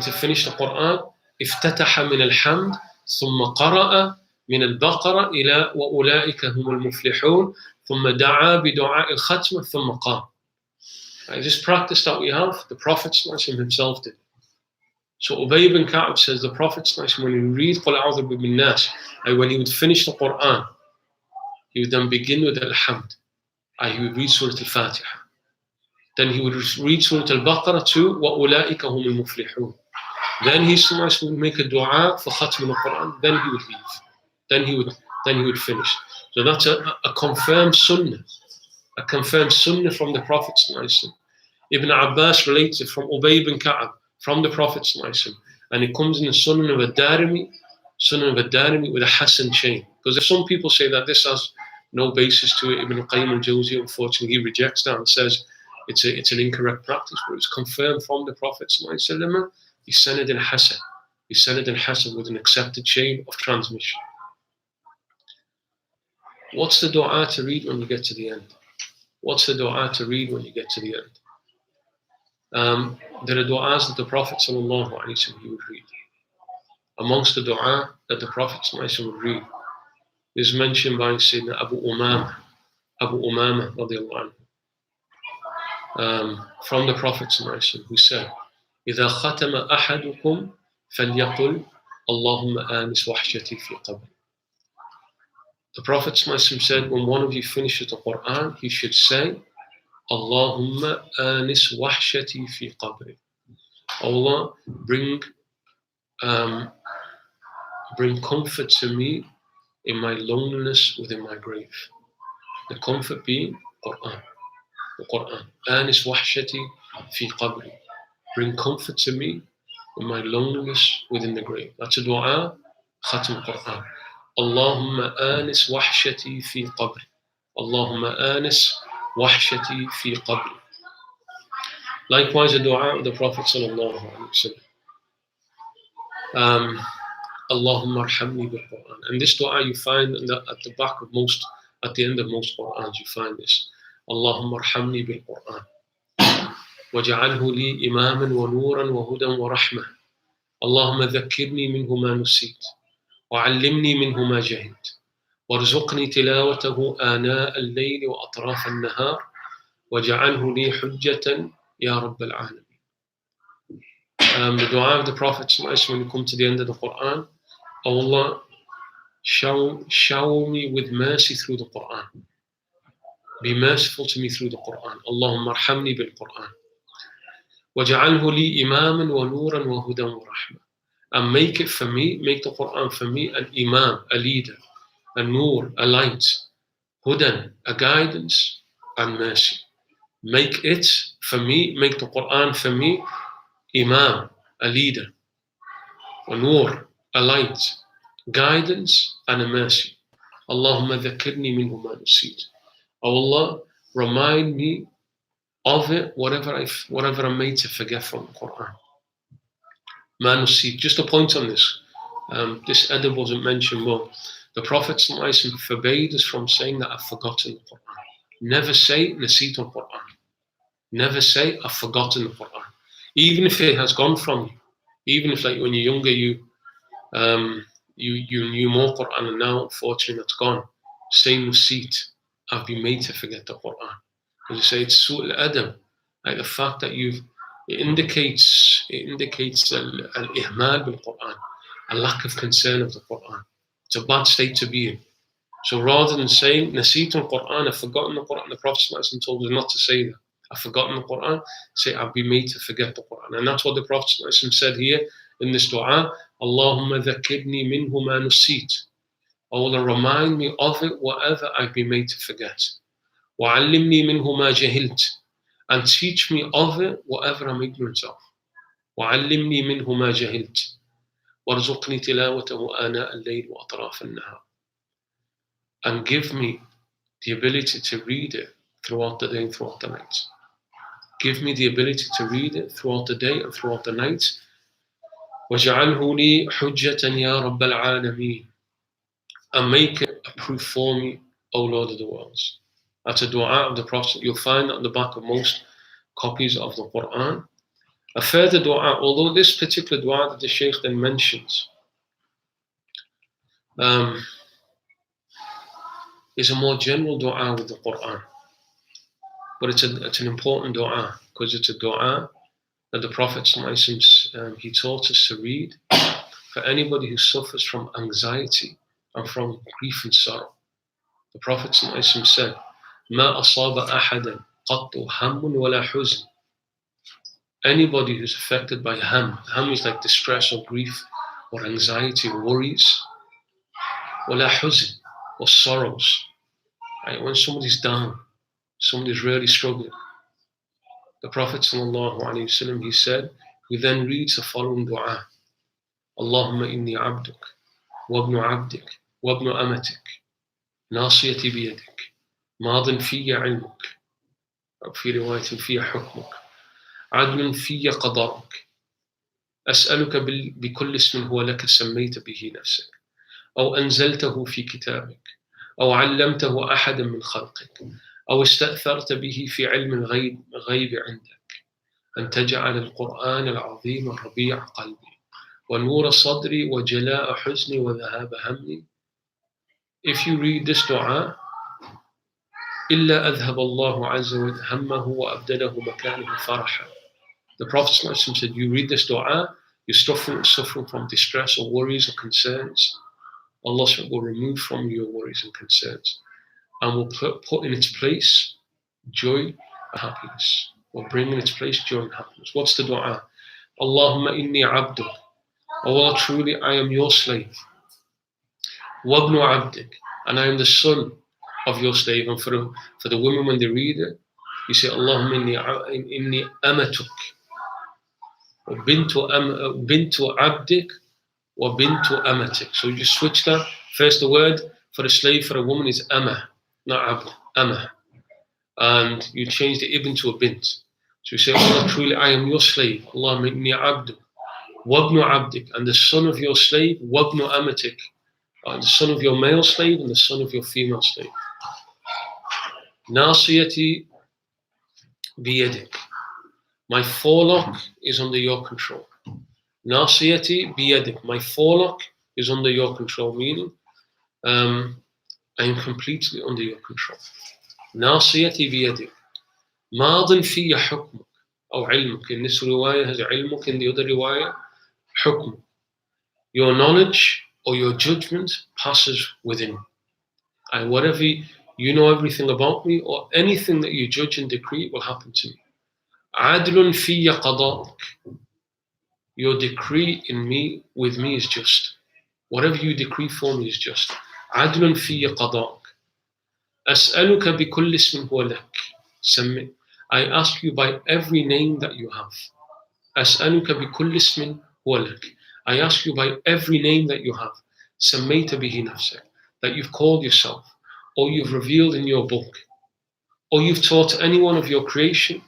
to finish the Quran, افتتح من الحمد ثم قرأ من البقرة إلى وأولئك هم المفلحون ثم دعا بدعاء الختمة ثم قام. This practice that we have, the Prophet himself did. So Ubay ibn Ka'b says the Prophet when he read قُلْ أَعُوذُ بِرَبِّ النَّاسِ, when he would finish the Quran, he would then begin with Alhamd. He would read Surah Al-Fatiha. Then he would read Surah Al-Baqarah to وَأُولَٰئِكَ هُمُ الْمُفْلِحُونَ. Then he would make a dua for Khatm al-Quran. Then he would leave. Then he would finish. So that's a confirmed sunnah. A confirmed sunnah from the Prophet. Ibn Abbas relates it from Ubay ibn Ka'b, from the Prophet. And it comes in the Sunan of Ad-Darimi with a Hasan chain. Because if some people say that this has no basis to it, Ibn Qayyim al-Jawzi, unfortunately, he rejects that and says it's an incorrect practice, but it's confirmed from the Prophet. He sent it in Hasan. He sent it in Hasan with an accepted chain of transmission. What's the dua to read when you get to the end? What's the dua to read when you get to the end? There are du'as that the Prophet ﷺ he would read. Amongst the du'a that the Prophet ﷺ would read is mentioned by Sayyidina Abu Umama radiallahu anhu, from the Prophet ﷺ, who said, إذا ختم أحدكم فليقل اللهم آنس وحشتي في قبري. The Prophet ﷺ said, when one of you finishes the Quran, he should say, Allahumma anis wahshati fi qabri. Allah, bring comfort to me in my loneliness within my grave. The comfort being Quran. The Quran. Anis wahshati fi qabri. Bring comfort to me in my loneliness within the grave. That's a dua, Khatam Quran. Allahumma anis wahshati fi qabri. Allahumma anis wahshati fi qabri. Likewise, the dua of the Prophet sallallahu alaihi wasallam. Allahumma arhamni bil Quran. And this dua you find at the back of most, at the end of most Qurans, you find this. Allahumma arhamni bil Quran. وَجَعَلْهُ لِي إِمَامًا وَنُورًا وَهُدًى وَرَحْمَةً. اللهم ذكرني منه ما نسيت وعلمني منه ما جهلت وارزقني تلاوته آناء الليل وأطراف النهار وجعله لي حجة يا رب العالمين. The dua of the Prophet when you come to the end of the Quran, Allah, shower me with mercy through the Quran. Be merciful to me through the Quran. Allahumma arhamni bil Quran. وَجَعَلْهُ لِي إِمَامًا وَنُورًا وَهُدًى وَرَحْمَةً. And make it for me, make the Quran for me an imam, a leader, a nur, a light, hudan, a guidance, and mercy. Make it for me, make the Quran for me, imam, a leader, a nur, a light, guidance, and a mercy. Allahumma dhakirni minhu ma nusit. Oh Allah, remind me of it, whatever I'm made to forget from the Quran. Ma nusit. Just a point on this. This adab wasn't mentioned, but the Prophet forbade us from saying that I've forgotten the Quran. Never say nasit al-Quran. Never say I've forgotten the Quran. Even if it has gone from you. Even if, like, when you're younger, you knew more Quran, and now unfortunately that's gone. Say nasit. I've been made to forget the Quran. As you say, it's su'al adab. Like the fact that it indicates al-ihmal bil Quran, a lack of concern of the Quran. It's a bad state to be in. So rather than saying nasit al-Quran, I've forgotten the Quran, the Prophet told us not to say that. I've forgotten the Quran, say I've been made to forget the Quran. And that's what the Prophet said here in this dua. Allahumma dhakirni minhu ma nusit. Allah, remind me of it, whatever I've been made to forget. وَعَلِّمْنِي مِنْهُ مَا جَهِلْتُ. And teach me of it, whatever I'm ignorant of. وَعَلِّمْنِي مِنْهُ مَا جَهِلْتُ وَارْزُقْنِي تِلَاوَتَهُ آنَاءَ اللَّيْلِ وَأَطْرَافَ النَّهَارِ. And give me the ability to read it throughout the day and throughout the night. Give me the ability to read it throughout the day and throughout the night. وَجَعَلْهُ لِي حُجَّةً يَا رَبَّ الْعَالَمِينَ. And make it a proof for me, O Lord of the worlds. That's a dua of the Prophet. You'll find that on the back of most copies of the Quran. A further dua, although this particular dua that the Shaykh then mentions is a more general dua with the Quran. But it's an important dua because it's a dua that the Prophet he taught us to read for anybody who suffers from anxiety and from grief and sorrow. The Prophet said, ما أصاب أحدا قط هم ولا حزن. Anybody who's affected by ham is like distress or grief or anxiety or worries, ولا حزن, or sorrows. Right? When somebody's down, somebody's really struggling. The Prophet ﷺ, he said, he then reads the following dua. Allahumma inni abduk, wabnu abdik, wabnu amatik, nasiyati biyadik, madin fiyya ilmuk, fi riwayatin fiyya hukmuk, adlun fiyya qada'uk, as'aluka بكل اسم هو لك سميت به نفسك أو أنزلته في كتابك أو علمته أحدا من خلقك أو استأثرت به في علم الغيب عندك أن تجعل القرآن العظيم ربيع قلبي ونور صدري وجلاء حزني وذهاب همي. If you read this dua, إلا أذهب الله عز وجل همه وأبدله مكانه فرحا. The Prophet said, you read this dua, you're suffering from distress or worries or concerns. Allah will remove from you your worries and concerns and will put in its place joy and happiness. Will bring in its place joy and happiness. What's the dua? Allahumma inni abduk. Oh Allah, truly I am your slave. Wabnu abdik. And I am the son of your slave. And for the women when they read it, you say, Allahumma inni amatuk. Bintu abdik. Wa bintu amatik. So you switch that. First the word for a slave for a woman is ama, not abd, ama. And you change the ibn to a bint. So you say, Allah, truly I am your slave. Allahumma inni abdu. Wabnu abdik. And the son of your slave, wabnu amatik. The son of your male slave and the son of your female slave. Nasiyati biyadik. My forelock is under your control. Nasiyati biyadik. My forelock is under your control, meaning I am completely under your control. Nasiyati biyadik. Madin fiyya hukmuk. Or ilmuk. In this riwayah has ilmuk, in the other riwayah, hukmuk. Your knowledge or your judgment passes within me. And whatever you know everything about me, or anything that you judge and decree will happen to me. Adlun fiyya qada'uk. Your decree in me, with me, is just. Whatever you decree for me is just. Adlun fiyya qada'uk. As'aluka bi kulli ismin huwa lak. Sammi. I ask you by every name that you have. As'aluka bi kulli ismin huwa lak. I ask you by every name that you have. Sammayta bihi nafsak. That you've called yourself, or you've revealed in your book, or you've taught anyone of your creation,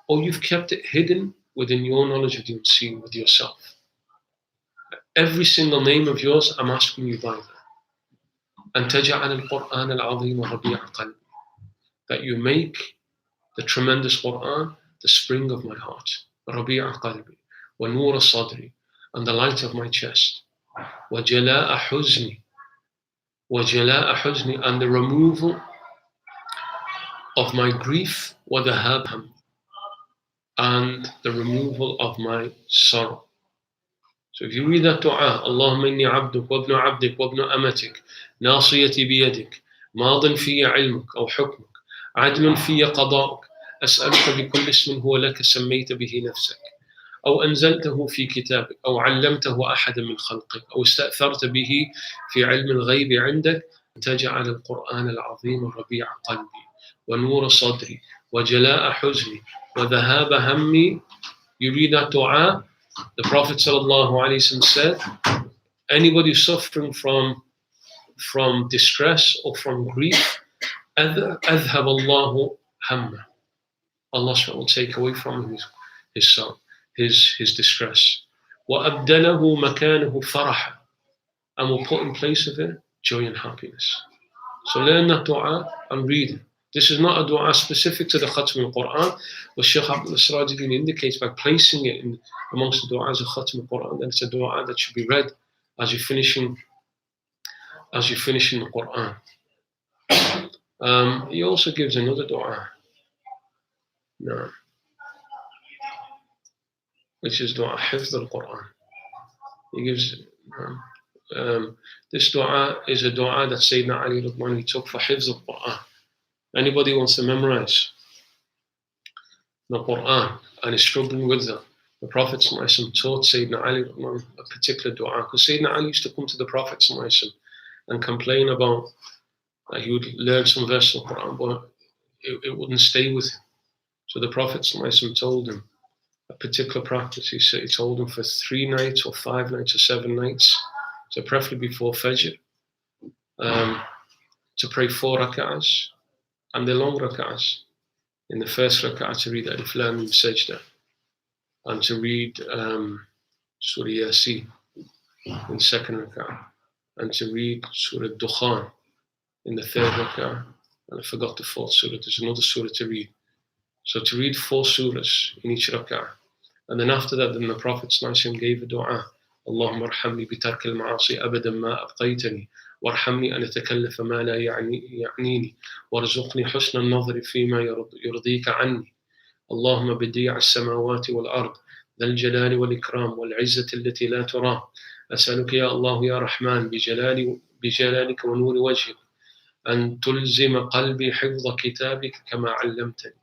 or you've kept it hidden within your knowledge of the unseen with yourself. Every single name of yours, I'm asking you by that. And تجعل القرآن العظيم ربيع قلبي. That you make the tremendous Quran the spring of my heart. ربيع قلبي ونور صدري, and the light of my chest. وجلاء حزني. وجلاء حزني, and the removal of my grief. وذهاب همي, and the removal of my sorrow. So if you read that dua, Allahumma inni abduk, wabnu abdik, wabnu amatik, nasiyati biyadik, madin fiyya ilmuk, aw hukmuk, adlun fiyya qada'uk, as'aluka bi kulli ismin huwa laka sammayta bihi nafsak, أو أنزلته في كتابك أو علمته أحدا من خلقك أو استأثرت به في علم الغيب عندك أن تجعل القرآن العظيم ربيع قلبي ونور صدري وجلاء حزني وذهاب همي. You read that dua, the Prophet ﷺ said, anybody suffering from distress or from grief, أذهب الله همه. Allah will take away from him his sorrow, his distress. وَأَبْدَلَهُ مَكَانَهُ فَرَحًا, and will put in place of it joy and happiness. So learn that dua and read it. This is not a dua specific to the Khatm al-Quran, but Shaykh Abdul Sirajuddin indicates by placing it in amongst the du'as of Khatm al-Quran, that it's a dua that should be read as you're finishing the Quran. He also gives another dua, which is dua Hifz al-Quran. He gives this dua is a dua that Sayyidina Ali Radwan took for Hifz al-Quran. Anybody wants to memorize the Quran and is struggling with that, the Prophet taught Sayyidina Ali a particular dua, because Sayyidina Ali used to come to the Prophet and complain about that he would learn some verses of the Quran, but it wouldn't stay with him. So the Prophet told him a particular practice. He told him for 3 nights or 5 nights or 7 nights, so preferably before Fajr, to pray 4 rak'ahs, and the long rak'ahs. In the first rak'ah to read Alif Lam Mim Sajda, and to read Surah Yasin in the second rak'ah, and to read Surah Dukhan in the third rak'ah, and I forgot the 4th surah. There's another surah to read. So to read 4 surahs in each rak'ah, and then after that, then the Prophet gave a dua. Allahumma arhamni bitark al-ma'asi abadan ma abqaytani, warhamni an atakallaf ma la ya'nini, warzuqni husna an-nadhri fima yurdika anni. اللهم بديع السماوات والأرض ذا الجلال والإكرام والعزة التي لا ترام أسألك يا الله يا رحمن بجلالك ونور وجهك أن تلزم قلبي حفظ كتابك كما علمتني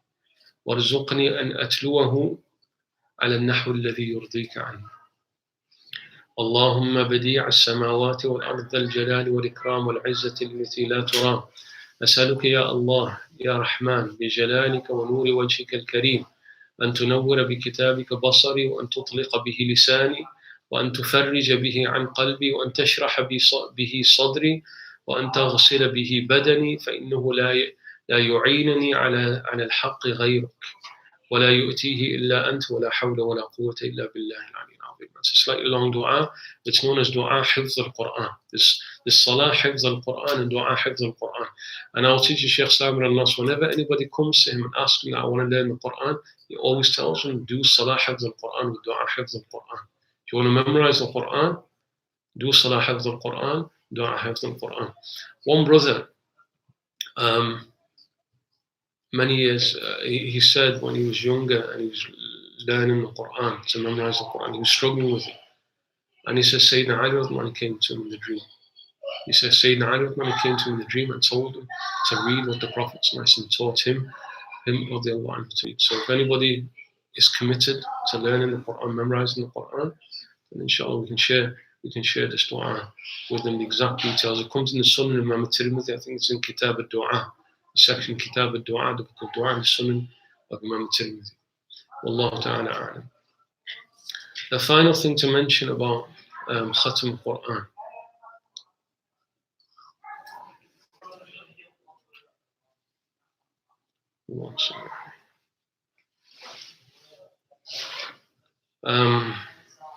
وارزقني أن أتلوه على النحو الذي يرضيك عني. اللهم بديع السماوات والأرض ذا الجلال والإكرام والعزة التي لا ترام أسألك يا الله يا رحمن بجلالك ونور وجهك الكريم أن تنور بكتابك بصري، وأن تطلق به لساني، وأن تفرج به عن قلبي، وأن تشرح به صدري، وأن تغسل به بدني، فإنه لا يعينني على الحق غيرك ولا يؤتيه إلا أنت ولا حول ولا قوة إلا بالله العلي العظيم. It's a slightly long dua. It's known as dua Hifz al-Quran. This salah Hifz al-Quran and dua Hifz al-Quran. And I'll teach you Shaykh Samir al-Nas, whenever anybody comes to him and asks him, I want to learn the Quran, he always tells them, do salah Hifz al-Quran with dua Hifz al-Quran. If you want to memorize the Quran, do salah Hifz al-Quran, dua Hifz al-Quran. One brother, many years, he said when he was younger and he was learning the Quran, to memorize the Quran, he was struggling with it. And he says, Sayyidina Ali Radwan came to him in the dream. He says, Sayyidina Ali Radwan came to him in the dream and told him to read what the Prophet taught him radiallahu anhu to read. So if anybody is committed to learning the Quran, memorizing the Quran, then inshallah we can share this dua with them, the exact details. It comes in the Sunan of Imam Tirmidhi. I think it's in Kitab al-Dua, the section Kitab al-Dua, the book of Dua, and the Sunan of Imam Tirmidhi. Wallahu ta'ala a'lam. The final thing to mention about Khatm al-Quran.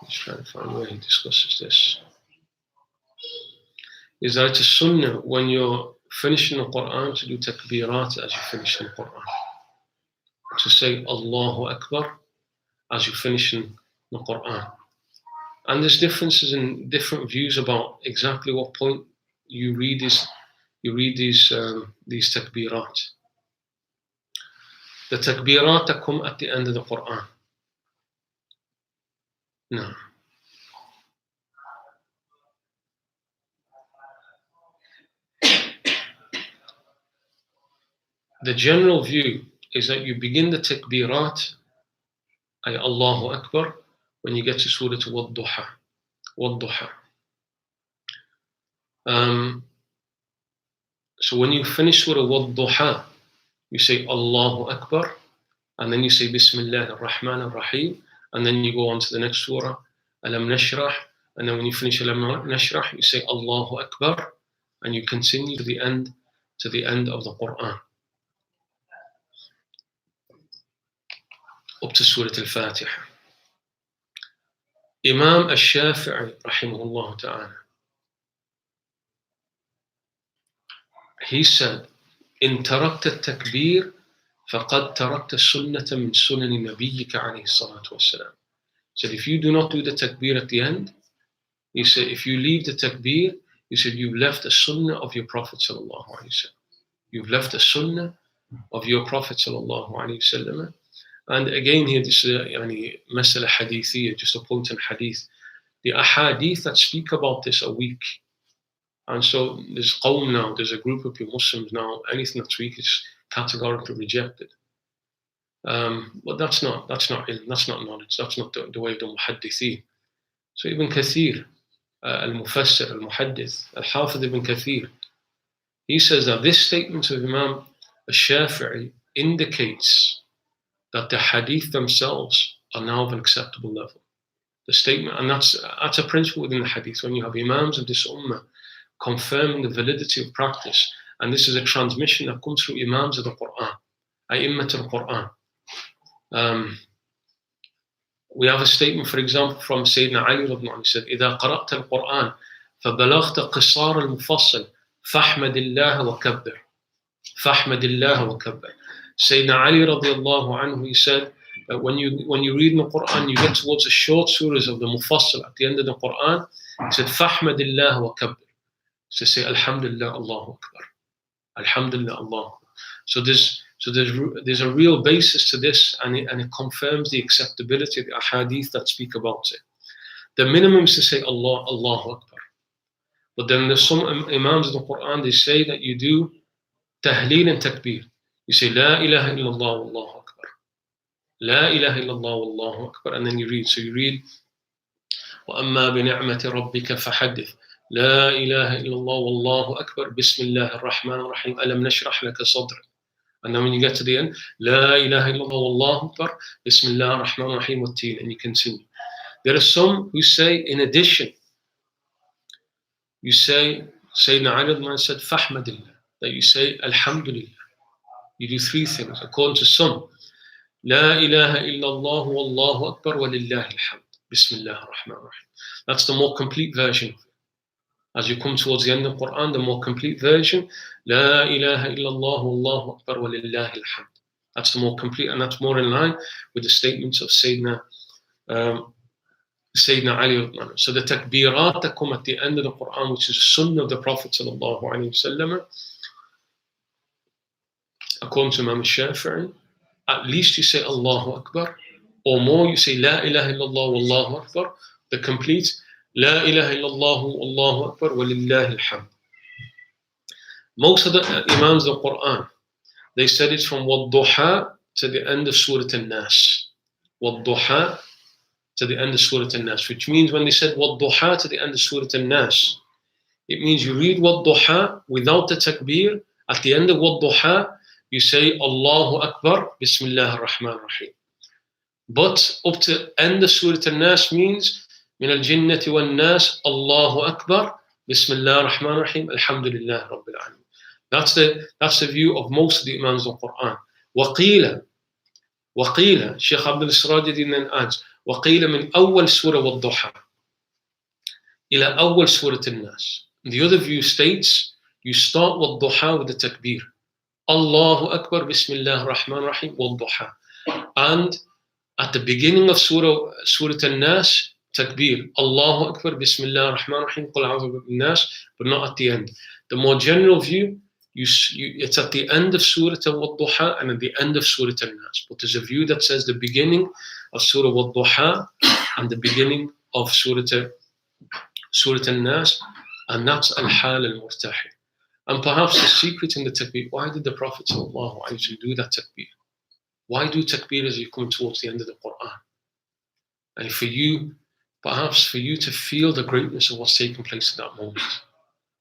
Just trying to find where he discusses this. Is that it's a sunnah when you're finishing the Quran to do takbirat as you finish the Quran. To say Allahu Akbar as you're finishing the Quran. And there's differences in different views about exactly what point you read these takbirat. The takbirat that come at the end of the Quran. No. The general view is that you begin the takbirat, ay Allahu Akbar, when you get to Surah Wad-Duha. So when you finish Surah Wad-Duha, you say Allahu Akbar, and then you say Bismillah ar-Rahman ar-Rahim, and then you go on to the next surah, Alam Nashrah, and then when you finish Alam Nashrah, you say Allahu Akbar, and you continue to the end of the Quran, up to Surah Al-Fatiha. Imam al-Shafi'i, rahimahullah ta'ala, he said, إن تركت التكبير فقد تركت سنة من سنن نبيك عليه الصلاة والسلام. So if you do not do the takbir at the end, he said, if you leave the takbir, he said, you've left the sunnah of your Prophet sallallahu alaihi wasallam. You've left the sunnah of your Prophet sallallahu alaihi wasallam. And again here, this is a masala hadithiyya, just a point in hadith. The ahadith that speak about this are weak. And so there's qawm now, there's a group of Muslims now, anything that's weak is categorically rejected. But that's not ilm, that's not knowledge, that's not the way of the muhaddithin. So Ibn Kathir, al-Mufassir, al-Muhaddith, al-Hafidh Ibn Kathir, he says that this statement of Imam al-Shafi'i indicates that the hadith themselves are now of an acceptable level. The statement, and that's a principle within the hadith, when you have imams of this ummah confirming the validity of practice, and this is a transmission that comes through imams of the Quran, a'immat al-Quran. We have a statement, for example, from Sayyidina Ali radiallahu anhu. He said, إذا قرأت القرآن فبلغت قصار المفصل فاحمد الله وكبر. فاحمد الله وكبر. Sayyidina Ali radiallahu anhu, he said, when you read in the Quran, you get towards the short surahs of the Mufassal at the end of the Quran, he said, فاحمد الله وكبر. So say, Alhamdulillah, Allahu Akbar. Alhamdulillah, Allah. So there's a real basis to this, and it confirms the acceptability of the ahadith that speak about it. The minimum is to say Allah, Allahu Akbar. But then there's some imams of the Quran, they say that you do tahleel and takbir. You say La ilaha illallah wallahu akbar. La ilaha illallah wallahu akbar. And then you read. So you read وَأَمَّا بِنِعْمَةِ رَبِّكَ فَحَدِّثْ لا إله إلا الله والله أكبر بسم الله الرحمن الرحيم ألم نشرح لك صدرك. And then when you get to the end, لا إله إلا الله والله أكبر بسم الله الرحمن الرحيم والتين, and you continue. There are some who say, in addition, you say, Sayyidina Ali said, فَحْمَدillah, that you say, Alhamdulillah. You do three things, according to some. لا إله إلا الله والله أكبر ولله الحمد بسم الله الرحمن الرحيم. That's the more complete version of it. As you come towards the end of the Quran, the more complete version, La ilaha illallah wallahu akbar wa lillahi alhamd. That's the more complete, and that's more in line with the statements of Sayyidina Ali. So the takbirat that come at the end of the Quran, which is a sunnah of the Prophet sallallahu alaihi wasallam, according to Imam Shafi'i, at least you say Allahu Akbar, or more you say La ilaha illallah wallahu akbar, the complete La ilaha illallah wallahu akbar wa lillahi alhamd. Most of the imams of the Quran, they said it's from Wadduha to the end of Surah An-Nas. Wadduha to the end of Surah An-Nas, which means when they said Wadduha to the end of Surah An-Nas, it means you read Wadduha without the takbir. At the end of Wadduha, you say Allahu Akbar, Bismillah ar-Rahman ar-Rahim. But up to end of Surah An-Nas means من الجنة والناس الله أكبر بسم الله الرحمن الرحيم الحمد لله رب العالمين. That's the view of most of the imams of the Quran. وقيل Shaykh Abdul Siraj then adds وقيل من أول سورة والضحى إلى أول سورة الناس. The other view states you start والضحى with the takbir. Allahu Akbar Bismillah ar-Rahman ar-Rahim والضحى. And at the beginning of Surah An-Nas, takbir, Allahu Akbar, Bismillah ar-Rahman ar-Rahim, Qul a'udhu bi nas, but not at the end. The more general view, it's at the end of Surah Al-Duha and at the end of Surah An-Nas. But there's a view that says the beginning of Surah Al-Duha and the beginning of Surah An-Nas, and that's Al-Hal al-Murtahi. And perhaps the secret in the takbir, why did the Prophet sallallahu alaihi wasallam do that takbir? Why do takbir as you come towards the end of the Quran? And perhaps for you to feel the greatness of what's taking place at that moment,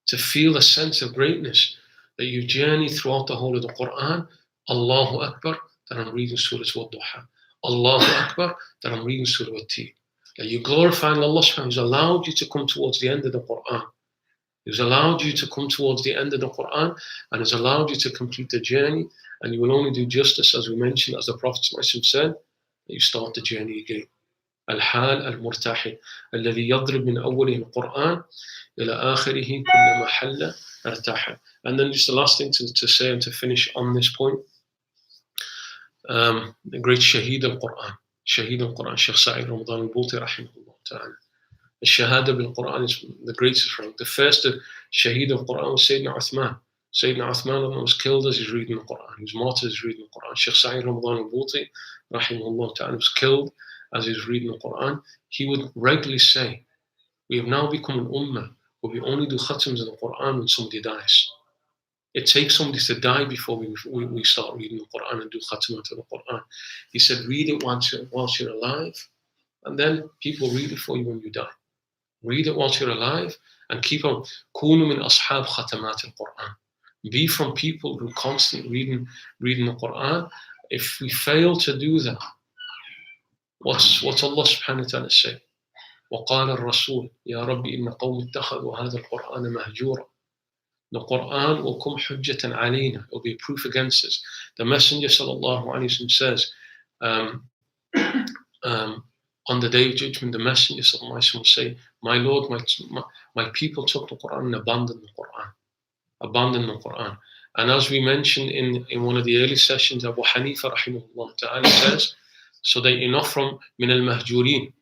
to feel a sense of greatness that you journey throughout the whole of the Quran, Allahu Akbar, that I'm reading Surah Al-Duha, Allahu Akbar, that I'm reading Surah Al-Tin. That you're glorifying Allah subhanahu wa ta'ala who's allowed you to come towards the end of the Quran, who's allowed you to come towards the end of the Quran, and has allowed you to complete the journey, and you will only do justice, as we mentioned, as the Prophet said, that you start the journey again. الحال المرتاح الذي يضرب من أوله القرآن إلى آخره كلما حل ارتاح. And then just the last thing to say and to finish on this point, the great Shaheed al-Quran, Shaykh Sa'id Ramadan al-Bulti rahimahullah ta'ala. The Shahada bil-Quran is the greatest rank. The first Shaheed al-Quran was Sayyidina Uthman. Sayyidina Uthman was killed as he's reading the Quran. He was martyred as he's reading the Quran. Shaykh Sa'id Ramadan al-Bulti rahimahullah ta'ala was killed as he was reading the Quran. He would regularly say, we have now become an ummah where we only do khatams in the Quran when somebody dies. It takes somebody to die before we start reading the Quran and do khatmah to the Quran. He said, read it whilst you're alive, and then people read it for you when you die. Read it whilst you're alive, and keep on. Kunu min ashab khatamat al-Quran. Be from people who constantly reading the Quran. If we fail to do that, what's Allah subhanahu wa ta'ala say? وقال الرسول يا رب إن قوم اتخذوا هذا القرآن مهجورا. The Quran will come hujjatan alayna. It will be a proof against us. The Messenger sallallahu alaihi wasallam says, on the day of judgment, the Messenger sallallahu alaihi wasallam will say, "My Lord, my people took the Quran and abandoned the Quran, abandoned the Quran." And as we mentioned in one of the early sessions, Abu Hanifa rahimahullah ta'ala says, so that you're not from min al-mahjurin.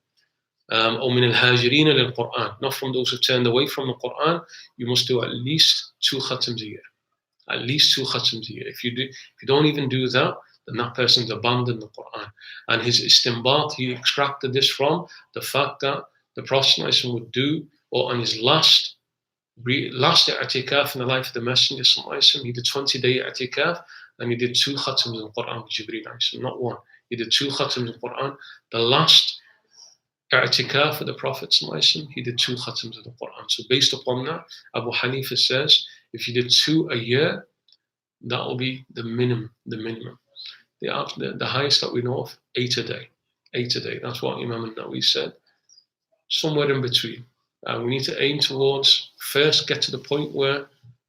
Or min al-hajirin lil-Quran, not from those who turned away from the Quran, you must do at least 2 khatams a year. At least 2 khatams a year. If you don't even do that, then that person's abandoned the Quran. And his istinbat, he extracted this from the fact that the Prophet would do, or on his last i'tikaf in the life of the Messenger, he did 20-day i'tikaf, and he did 2 khatams in the Quran with Jibreel, not 1. He did 2 khatams in the Quran. The last i'tikaf for the Prophet, he did 2 khatams of the Quran. So based upon that, Abu Hanifa says, if you did 2 a year, that will be the minimum. The highest that we know of, 8 a day. 8 a day. That's what Imam al-Nawawi said. Somewhere in between. We need to aim towards, first get to the point where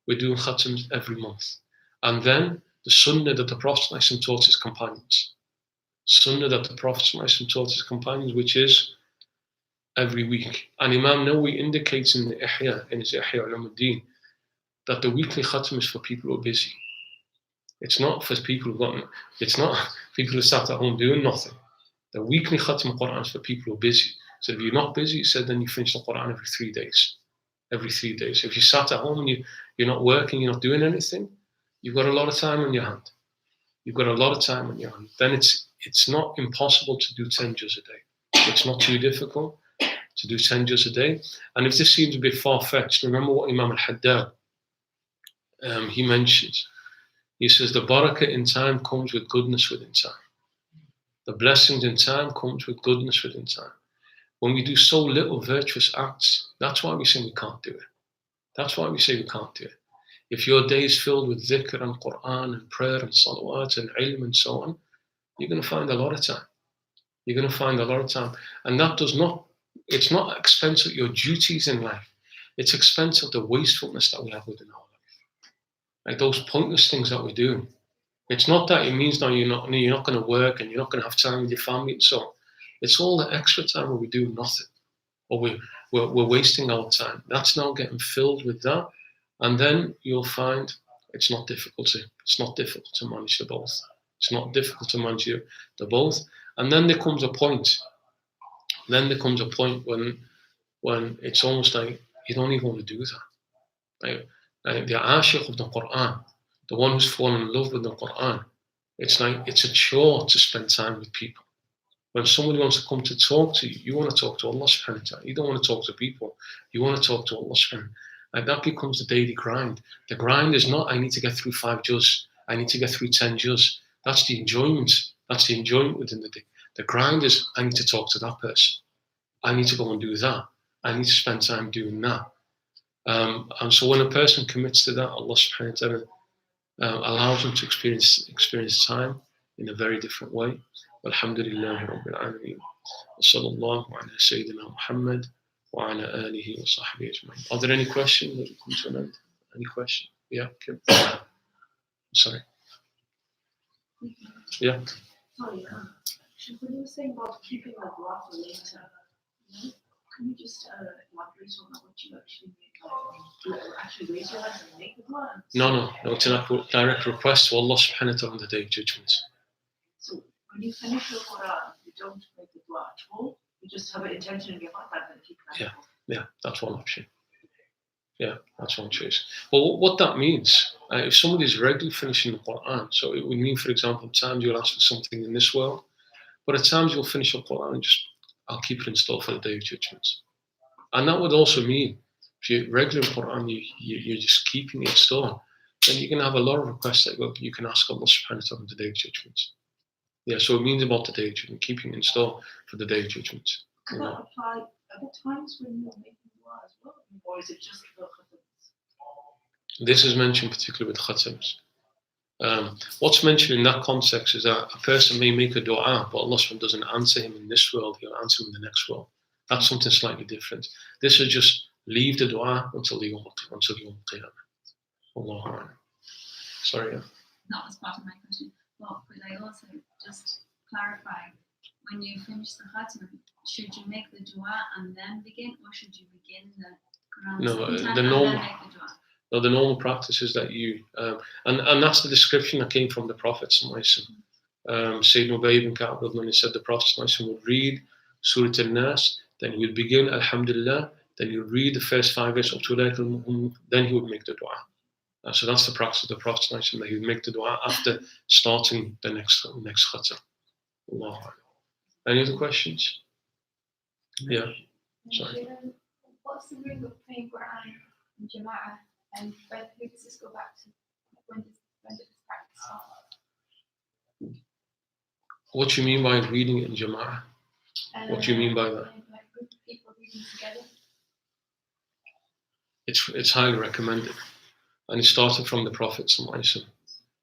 we're doing khatams every month. And then the sunnah that the Prophet taught his companions. Sunnah that the Prophet taught his companions, which is every week. And Imam Nawawi indicates in the Ihya, in his Ihya al-Din, that the weekly khatam is for people who are busy. It's not for people who sat at home doing nothing. The weekly khatam Quran is for people who are busy. So if you're not busy, he said, then you finish the Quran every 3 days. Every 3 days. If you sat at home and you're not working, you're not doing anything, you've got a lot of time on your hand. You've got a lot of time on your hand. Then it's not impossible to do 10 juz a day. It's not too difficult to do 10 juz a day. And if this seems a bit far-fetched, remember what Imam al-Haddad, he mentions. He says, the barakah in time comes with goodness within time. The blessings in time comes with goodness within time. When we do so little virtuous acts, that's why we say we can't do it. That's why we say we can't do it. If your day is filled with dhikr and Quran and prayer and salawat and ilm and so on, you're going to find a lot of time. You're going to find a lot of time. And that it's not at expense of your duties in life. It's expense of the wastefulness that we have within our life. Like those pointless things that we do. It's not that it means that you're not going to work and you're not going to have time with your family and so on. It's all the extra time where we do nothing. Or we're wasting our time. That's now getting filled with that. And then you'll find it's not difficult to manage the both. It's not difficult to manage the both. And then there comes a point. When it's almost like you don't even want to do that. Like the ashiq of the Quran, the one who's fallen in love with the Quran, it's like it's a chore to spend time with people. When somebody wants to come to talk to you, you want to talk to Allah subhanahu wa ta'ala. You don't want to talk to people. You want to talk to Allah subhanahu. Like that becomes the daily grind. The grind is not I need to get through 5 juz. I need to get through 10 juz. That's the enjoyment. That's the enjoyment within the day. The grind is I need to talk to that person. I need to go and do that. I need to spend time doing that. And so when a person commits to that, Allah subhanahu wa ta'ala allows them to experience time in a very different way. Alhamdulillahi Rabbil Alameen. Wa sallallahu ala Sayyidina Muhammad wa ala alihi wa sahbihi ajma'in. Are there any questions that come to an end? Any question? Yeah, Kim? Sorry. Yeah. When you were saying about keeping the dua for later, can you just elaborate on what you actually mean? Do you actually raise your hands and make the dua? No, it's a direct request to Allah subhanahu wa ta'ala on the Day of Judgment. So when you finish your Quran, you don't make the dua at all, you just have an intention in your heart and then keep it. Yeah, that's one option. Yeah, that's one choice. Well, what that means, if somebody's regularly finishing the Quran, so it would mean, for example, at times you'll ask for something in this world, but at times you'll finish the Quran and I'll keep it in store for the Day of Judgment. And that would also mean, if you're regular Quran, you're just keeping it in store, then you can have a lot of requests that you can ask Allah subhanahu wa ta'ala on the Day of Judgment. Yeah, so it means about the Day of Judgment, keeping it in store for the Day of Judgment. Does that apply at the times when you're making dua as well? Or is it just the khatams? This is mentioned particularly with khatams. What's mentioned in that context is that a person may make a dua, but Allah doesn't answer him in this world, he'll answer him in the next world. That's something slightly different. This is just leave the dua until the Yawm Qiyamah. Allah. Sorry. Yeah. That was part of my question. But could I also just clarify, when you finish the khatm, should you make the dua and then begin, or should you begin the Quran and then make the dua? No, the normal practice is that you, and that's the description that came from the Prophet. Sayyidina Ubay ibn Ka'b, he said the Prophet would read Surah Al-Nas, then he would begin Alhamdulillah, then he would read the first 5 verses up to then he would make the dua. So that's the practice of the Prophet, that he would make the dua after starting the next khatm. Allah. Any other questions? Yeah. Sorry. What's the rule of praying Quran in Jama'ah? And who does this go back to? When does this practice start? What do you mean by reading it in Jama'ah? What do you mean by that? Like a group of people reading together? It's highly recommended. And it started from the Prophet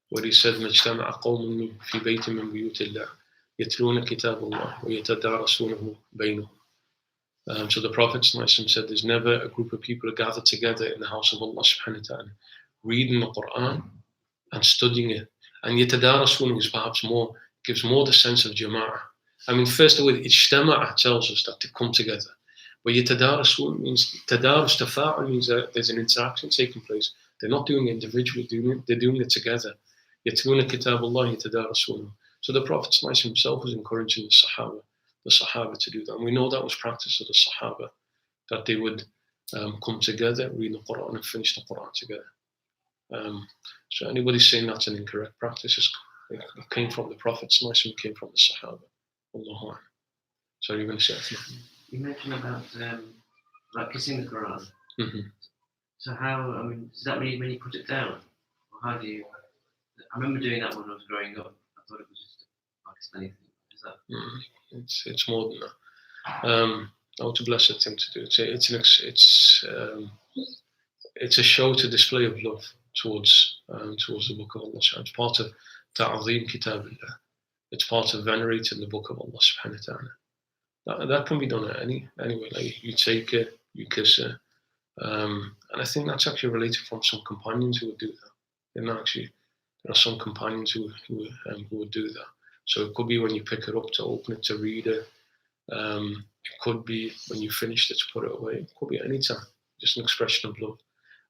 where he said, مَجْتَمَعَ قَوْمٌ فِي بَيْتٍ مِّن بُيُوتِ اللَّهِ يَتْلُونَ كِتَابَ اللَّهِ وَيَتَدَارَسُونَهُ بَيْنَهُمْ. So the Prophet said, there's never a group of people gathered together in the house of Allah subhanahu wa ta'ala, reading the Quran and studying it. And yatadarasuna is perhaps more, gives more the sense of jama'ah. I mean, first the word ijtama'a tells us that they come together. But yatadarasuna means, tadarus tafa'ul means that there's an interaction taking place. They're not doing it individually, they're doing it together. Yatluna kitab Allah yatadarasuna. So the Prophet himself was encouraging the Sahaba to do that. And we know that was practice of the Sahaba, that they would come together, read the Quran and finish the Quran together. So anybody saying that's an incorrect practice, it came from the Prophet, it came from the Sahaba. Allah. So you're going to say something? You mentioned about kissing the Quran. Mm-hmm. So how, does that mean when you put it down? Or how do you, I remember doing that when I was growing up. I thought it was just a Pakistani thing. Is that? Mm-hmm. It's more than that. It's a blessed thing to do. It's a show to display of love towards the Book of Allah. It's part of Ta'azim Kitabillah. It's part of venerating the Book of Allah subhanahu wa ta'ala. That can be done anyway. Like you take it, you kiss it. And I think that's actually related from some companions who would do that. There are some companions who would do that. So it could be when you pick it up to open it, to read it. It could be when you finished it to put it away. It could be any time. Just an expression of love.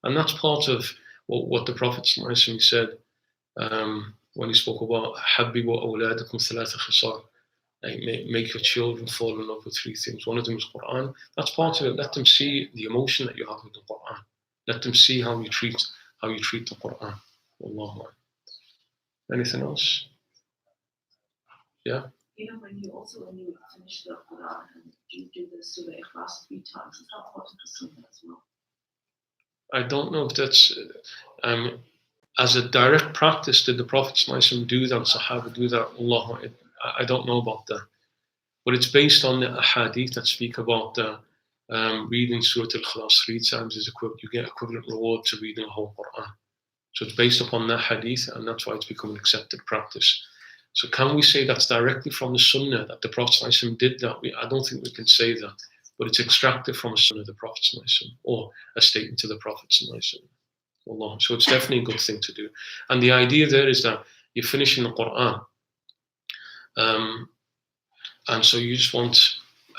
And that's part of what the Prophet said when he spoke about Habibu awladakum thalatha khisal. Make your children fall in love with 3 things. One of them is Quran. That's part of it. Let them see the emotion that you have with the Quran. Let them see how you treat the Quran. Wallahu. Anything else? Yeah. When you finish the Quran and you do the Surah Ikhlas 3 times, is that part of the Sunnah as well? I don't know if that's as a direct practice. Did the Prophet do that? Sahaba do that? Allah, I don't know about that, but it's based on the hadith that speak about reading Surah Al-Ikhlas 3 times is equivalent. You get equivalent reward to reading the whole Quran. So it's based upon that hadith, and that's why it's become an accepted practice. So can we say that's directly from the Sunnah that the Prophet did that? I don't think we can say that, but it's extracted from a Sunnah of the Prophet or a statement to the Prophet. So it's definitely a good thing to do. And the idea there is that you're finishing the Quran, and so you just want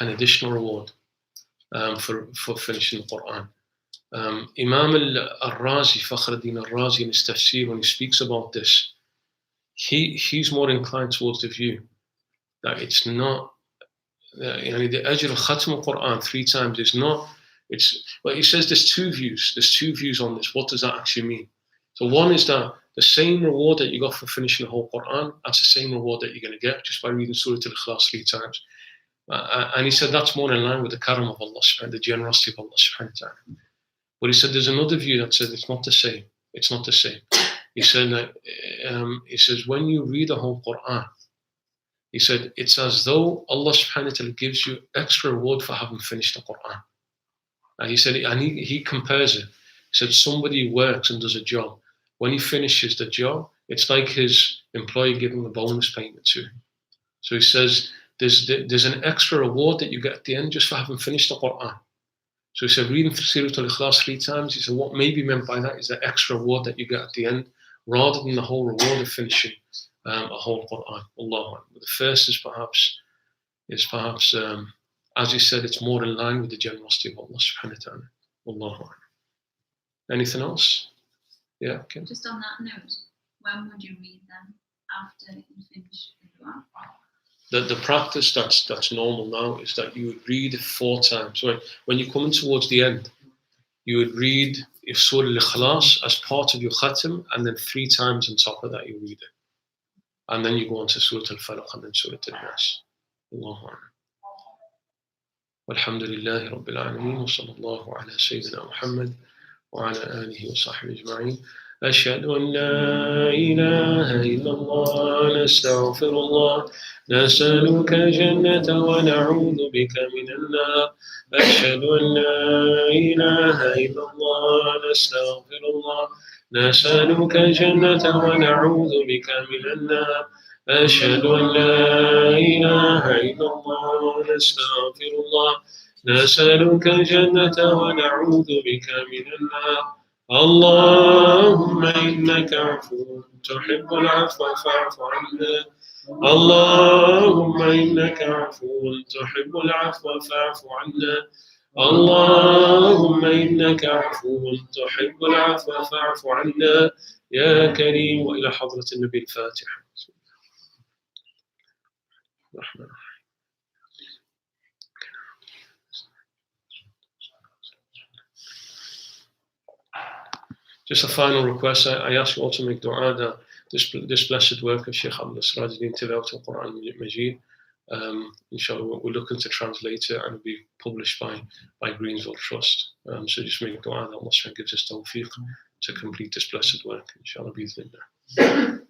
an additional reward for finishing the Quran. Imam al-Razi, Fakhruddin al-Razi, in his tafsir, when he speaks about this, he's more inclined towards the view that it's not, the ajr of Khatm al-Quran 3 times is not, well, he says there's two views on this. What does that actually mean? So one is that the same reward that you got for finishing the whole Quran, that's the same reward that you're going to get just by reading Surah Al-Ikhlas 3 times. And he said that's more in line with the karam of Allah, the generosity of Allah subhanahu wa ta'ala. But he said there's another view that says it's not the same. It's not the same. He said that he says when you read the whole Quran, he said it's as though Allah subhanahu wa ta'ala gives you extra reward for having finished the Quran. And he said, and he compares it. He said somebody works and does a job. When he finishes the job, it's like his employer giving a bonus payment to him. So he says there's an extra reward that you get at the end just for having finished the Quran. So he said, reading Surah Al-Ikhlas 3 times, he said, what may be meant by that is the extra reward that you get at the end, rather than the whole reward of finishing a whole Quran. Allah. The first is perhaps, as he said, it's more in line with the generosity of Allah subhanahu wa ta'ala. Allah. Anything else? Yeah, okay. Just on that note, when would you read them after you finish the dua? The practice that's normal now is that you would read it 4 times. When you're coming towards the end, you would read Surah Al-Ikhlas as part of your khatam, and then 3 times on top of that you read it. And then you go on to Surah Al-Falaq and then Surah Al-Nas. Allahu Akbar. Walhamdulillahi Rabbil Alameen wa sallallahu ala Sayyidina Muhammad wa ala alihi wa sahbihi ajma'in. أشهد أن لا إله إلا الله نستغفر الله نسألك جنة ونعوذ بك من النار أشهد أن لا إله إلا الله نستغفر الله نسألك جنة ونعوذ بك من النار أشهد أن لا إله إلا الله نستغفر الله نسألك جنة ونعوذ بك من النار اللهم إنك عفو تحب العفو فاعف عنا اللهم إنك عفو تحب العفو فاعف عنا اللهم إنك عفو تحب العفو فاعف عنا يا كريم. وإلى حضرة النبي الفاتحة. الرحمن الرحيم. Just a final request, I ask you all to make dua that this blessed work of Shaykh Abdul Sirajuddin Tilawat al-Quran Majid, inshallah, we're looking to translate it and it'll be published by Greensville Trust. So just make dua that Allah gives us tawfiq to complete this blessed work, inshallah, bismillah.